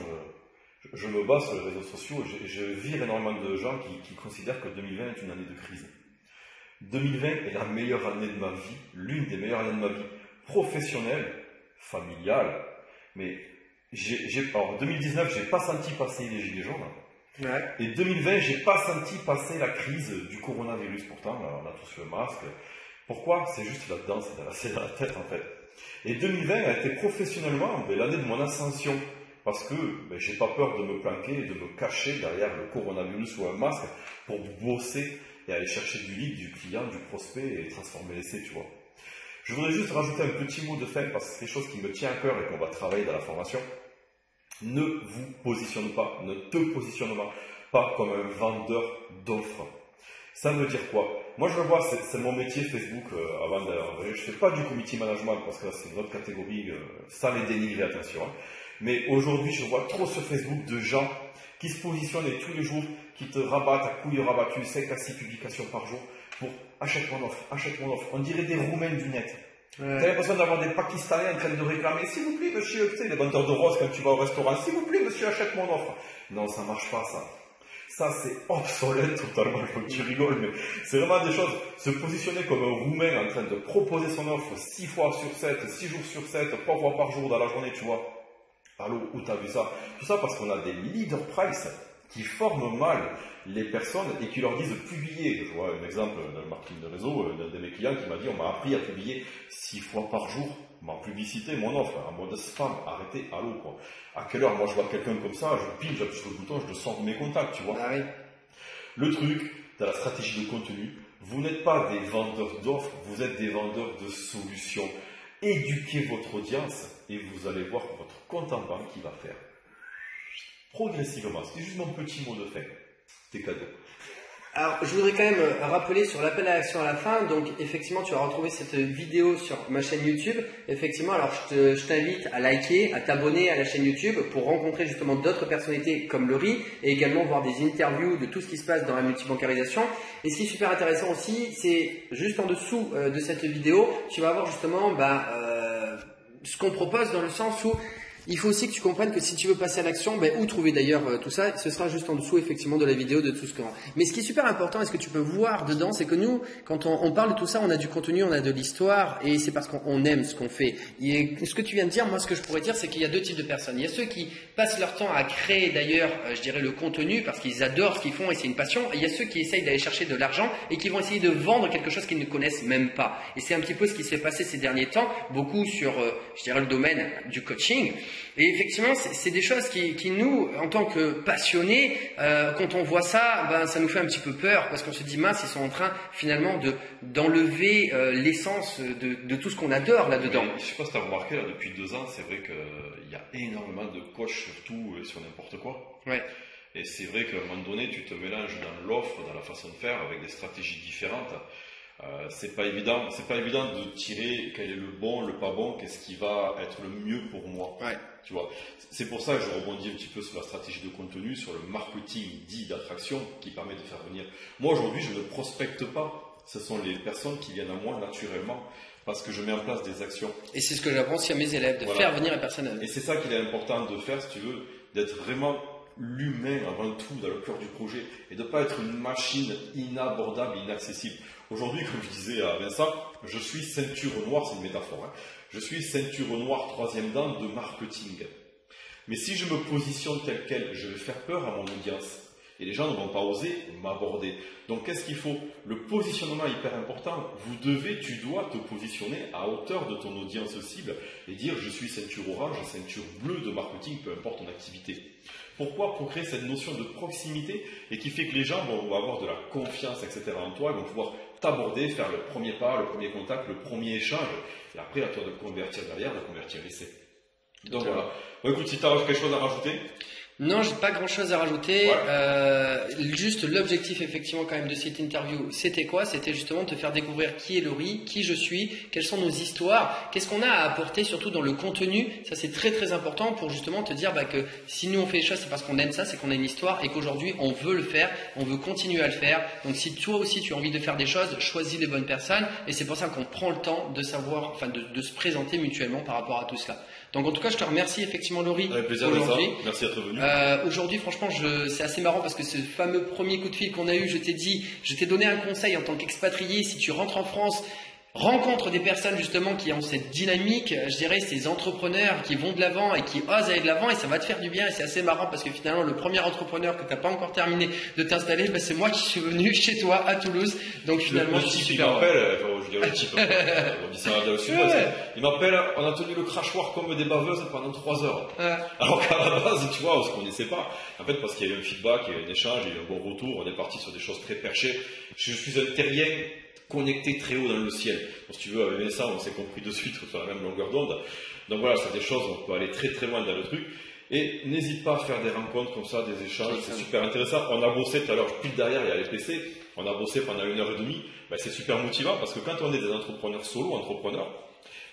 je me base sur les réseaux sociaux, je vire énormément de gens qui considèrent que 2020 est une année de crise. 2020 est la meilleure année de ma vie, l'une des meilleures années de ma vie, professionnelle, familiale, mais en 2019, j'ai pas senti passer les gilets jaunes. Ouais. Et 2020, j'ai pas senti passer la crise du coronavirus. Pourtant, on a tous le masque. Pourquoi? C'est juste là-dedans, c'est dans la tête en fait. Et 2020 a été professionnellement l'année de mon ascension. Parce que j'ai pas peur de me planquer et de me cacher derrière le coronavirus ou un masque pour bosser et aller chercher du lead, du client, du prospect et transformer l'essai, tu vois. Je voudrais juste rajouter un petit mot de fin parce que c'est quelque chose qui me tient à cœur et qu'on va travailler dans la formation. Ne vous positionne pas, ne te positionne pas comme un vendeur d'offres. Ça veut dire quoi? Moi je le vois, c'est mon métier Facebook avant d'ailleurs. Je ne fais pas du community management parce que c'est une autre catégorie, sans les dénigrer, attention. Hein. Mais aujourd'hui je vois trop sur Facebook de gens qui se positionnent et tous les jours qui te rabattent à couilles rabattues, 5 à 6 publications par jour pour achète mon offre, achète mon offre. On dirait des Roumains du net. Ouais. T'as l'impression d'avoir des Pakistanais en train de réclamer, s'il vous plaît, monsieur, tu sais, les vendeurs de roses quand tu vas au restaurant, s'il vous plaît, monsieur, achète mon offre. Non, ça marche pas, ça. Ça, c'est obsolète totalement. Tu rigoles, mais c'est vraiment des choses. Se positionner comme un Roumain en train de proposer son offre 6 fois sur 7, 6 jours sur 7, 3 fois par jour dans la journée, tu vois. Allô, où t'as vu ça? Tout ça parce qu'on a des leader price qui forment mal les personnes et qui leur disent de publier. Je vois un exemple d'un marketing de réseau d'un de mes clients qui m'a dit on m'a appris à publier 6 fois par jour ma publicité, mon offre, en mode spam. Arrêtez, allô quoi. À quelle heure moi je vois quelqu'un comme ça, je pile, j'appuie sur le bouton, je le sors de mes contacts, tu vois. Ah oui. Le truc, dans la stratégie de contenu, vous n'êtes pas des vendeurs d'offres, vous êtes des vendeurs de solutions. Éduquez votre audience et vous allez voir que votre compte en banque qui va faire progressivement. C'était juste mon petit mot de fin. C'était cadeau. Alors, je voudrais quand même rappeler sur l'appel à l'action à la fin. Donc, effectivement, tu as retrouvé cette vidéo sur ma chaîne YouTube. Effectivement, alors je t'invite à liker, à t'abonner à la chaîne YouTube pour rencontrer justement d'autres personnalités comme Laurie et également voir des interviews de tout ce qui se passe dans la multibancarisation. Et ce qui est super intéressant aussi, c'est juste en dessous de cette vidéo, tu vas avoir justement ce qu'on propose dans le sens où il faut aussi que tu comprennes que si tu veux passer à l'action, où trouver d'ailleurs tout ça, ce sera juste en dessous effectivement de la vidéo de tout ce qu'on... Mais ce qui est super important et ce que tu peux voir dedans, c'est que nous, quand on parle de tout ça, on a du contenu, on a de l'histoire et c'est parce qu'on aime ce qu'on fait. Et ce que tu viens de dire, moi ce que je pourrais dire, c'est qu'il y a deux types de personnes. Il y a ceux qui passent leur temps à créer d'ailleurs, je dirais le contenu parce qu'ils adorent ce qu'ils font et c'est une passion. Et il y a ceux qui essayent d'aller chercher de l'argent et qui vont essayer de vendre quelque chose qu'ils ne connaissent même pas. Et c'est un petit peu ce qui s'est passé ces derniers temps, beaucoup sur, je dirais, le domaine du coaching. Et effectivement, c'est des choses qui nous, en tant que passionnés, quand on voit ça, ça nous fait un petit peu peur parce qu'on se dit mince, ils sont en train finalement d'enlever l'essence de tout ce qu'on adore là-dedans. Je ne sais pas si tu as remarqué, là, depuis 2 ans, c'est vrai qu'il y a énormément de coachs sur tout et sur n'importe quoi. Ouais. Et c'est vrai qu'à un moment donné, tu te mélanges dans l'offre, dans la façon de faire, avec des stratégies différentes. C'est pas évident de tirer quel est le bon, le pas bon, qu'est-ce qui va être le mieux pour moi. Ouais. Tu vois, c'est pour ça que je rebondis un petit peu sur la stratégie de contenu, sur le marketing dit d'attraction qui permet de faire venir. Moi aujourd'hui, je ne prospecte pas. Ce sont les personnes qui viennent à moi naturellement parce que je mets en place des actions. Et c'est ce que j'apprends aussi à mes élèves, de faire venir les personnes. Et c'est ça qu'il est important de faire, si tu veux, d'être vraiment l'humain avant tout dans le cœur du projet et de ne pas être une machine inabordable, inaccessible. Aujourd'hui, comme je disais à Vincent, je suis ceinture noire, c'est une métaphore, hein. Je suis ceinture noire 3e dan de marketing. Mais si je me positionne tel quel, je vais faire peur à mon audience. Et les gens ne vont pas oser m'aborder. Donc qu'est-ce qu'il faut? Le positionnement est hyper important. Tu dois te positionner à hauteur de ton audience cible et dire je suis ceinture orange, ceinture bleue de marketing, peu importe ton activité. Pourquoi? Pour créer cette notion de proximité et qui fait que les gens vont avoir de la confiance, etc. en toi, ils vont pouvoir t'aborder, faire le premier pas, le premier contact, le premier échange. Et après, à toi de convertir derrière, de convertir l'essai. Donc voilà. Bon, écoute, si tu as quelque chose à rajouter. Non, j'ai pas grand chose à rajouter. Ouais. Juste l'objectif effectivement quand même de cette interview, c'était quoi? C'était justement de te faire découvrir qui est Laurie, qui je suis, quelles sont nos histoires, qu'est-ce qu'on a à apporter surtout dans le contenu. Ça c'est très très important pour justement te dire que si nous on fait les choses c'est parce qu'on aime ça, c'est qu'on a une histoire et qu'aujourd'hui on veut le faire, on veut continuer à le faire. Donc si toi aussi tu as envie de faire des choses, choisis les bonnes personnes et c'est pour ça qu'on prend le temps de savoir, de se présenter mutuellement par rapport à tout cela. Donc en tout cas, je te remercie effectivement Laurie aujourd'hui. Merci d'être venu. Aujourd'hui, franchement, c'est assez marrant parce que ce fameux premier coup de fil qu'on a eu, je t'ai donné un conseil en tant qu'expatrié. Si tu rentres en France, rencontre des personnes justement qui ont cette dynamique, je dirais ces entrepreneurs qui vont de l'avant et qui osent aller de l'avant et ça va te faire du bien et c'est assez marrant parce que finalement le premier entrepreneur que tu n'as pas encore terminé de t'installer, c'est moi qui suis venu chez toi à Toulouse. Donc finalement le type il m'appelle, il m'appelle, on a tenu le crachoir comme des baveuses pendant 3 heures. Alors qu'à la base, tu vois, on se connaissait pas. En fait, parce qu'il y a eu un feedback, il y a eu un échange, il y a eu un bon retour, on est parti sur des choses très perchées. Je suis un terrien connecté très haut dans le ciel. Donc, si tu veux, avec ça, on s'est compris de suite sur la même longueur d'onde. Donc voilà, c'est des choses, on peut aller très très loin dans le truc. Et n'hésite pas à faire des rencontres comme ça, des échanges, c'est super intéressant. On a bossé tout à l'heure, pile derrière, il y a les PC, on a bossé pendant 1h30. C'est super motivant parce que quand on est des entrepreneurs solo,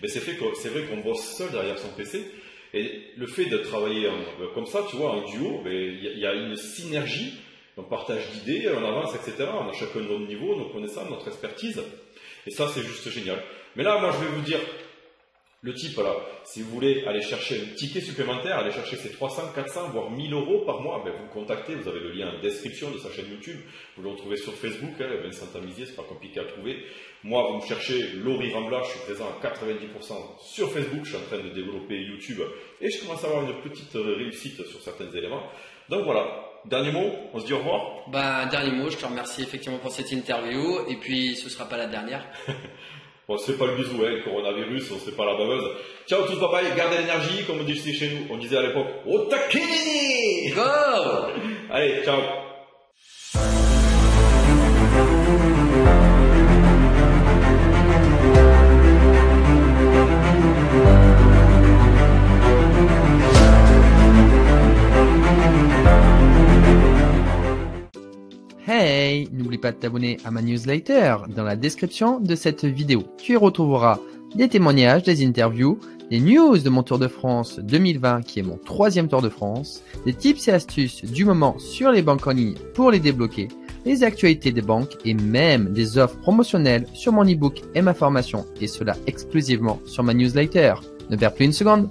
c'est vrai qu'on bosse seul derrière son PC. Et le fait de travailler comme ça, tu vois, en duo, il y a une synergie. On partage d'idées, on avance, etc. On a chacun notre niveau, nos connaissances, notre expertise. Et ça, c'est juste génial. Mais là, moi, je vais vous dire, le type, là, si vous voulez aller chercher un ticket supplémentaire, aller chercher ces 300, 400, voire 1000 euros par mois, vous me contactez, vous avez le lien en description de sa chaîne YouTube. Vous le retrouvez sur Facebook, Vincent Tamizier, c'est pas compliqué à trouver. Moi, vous me cherchez Laurie Rambla, je suis présent à 90% sur Facebook, je suis en train de développer YouTube et je commence à avoir une petite réussite sur certains éléments. Donc voilà. Dernier mot, on se dit au revoir. Dernier mot, je te remercie effectivement pour cette interview et puis ce sera pas la dernière. Bon, c'est pas le bisou, le coronavirus, on se fait pas la baveuse. Ciao tous, bye bye, gardez l'énergie, comme on dit chez nous. On disait à l'époque, Otakini! Go! Allez, ciao! Hey, n'oublie pas de t'abonner à ma newsletter dans la description de cette vidéo. Tu y retrouveras des témoignages, des interviews, des news de mon Tour de France 2020 qui est mon 3e Tour de France, des tips et astuces du moment sur les banques en ligne pour les débloquer, les actualités des banques et même des offres promotionnelles sur mon e-book et ma formation et cela exclusivement sur ma newsletter. Ne perds plus une seconde.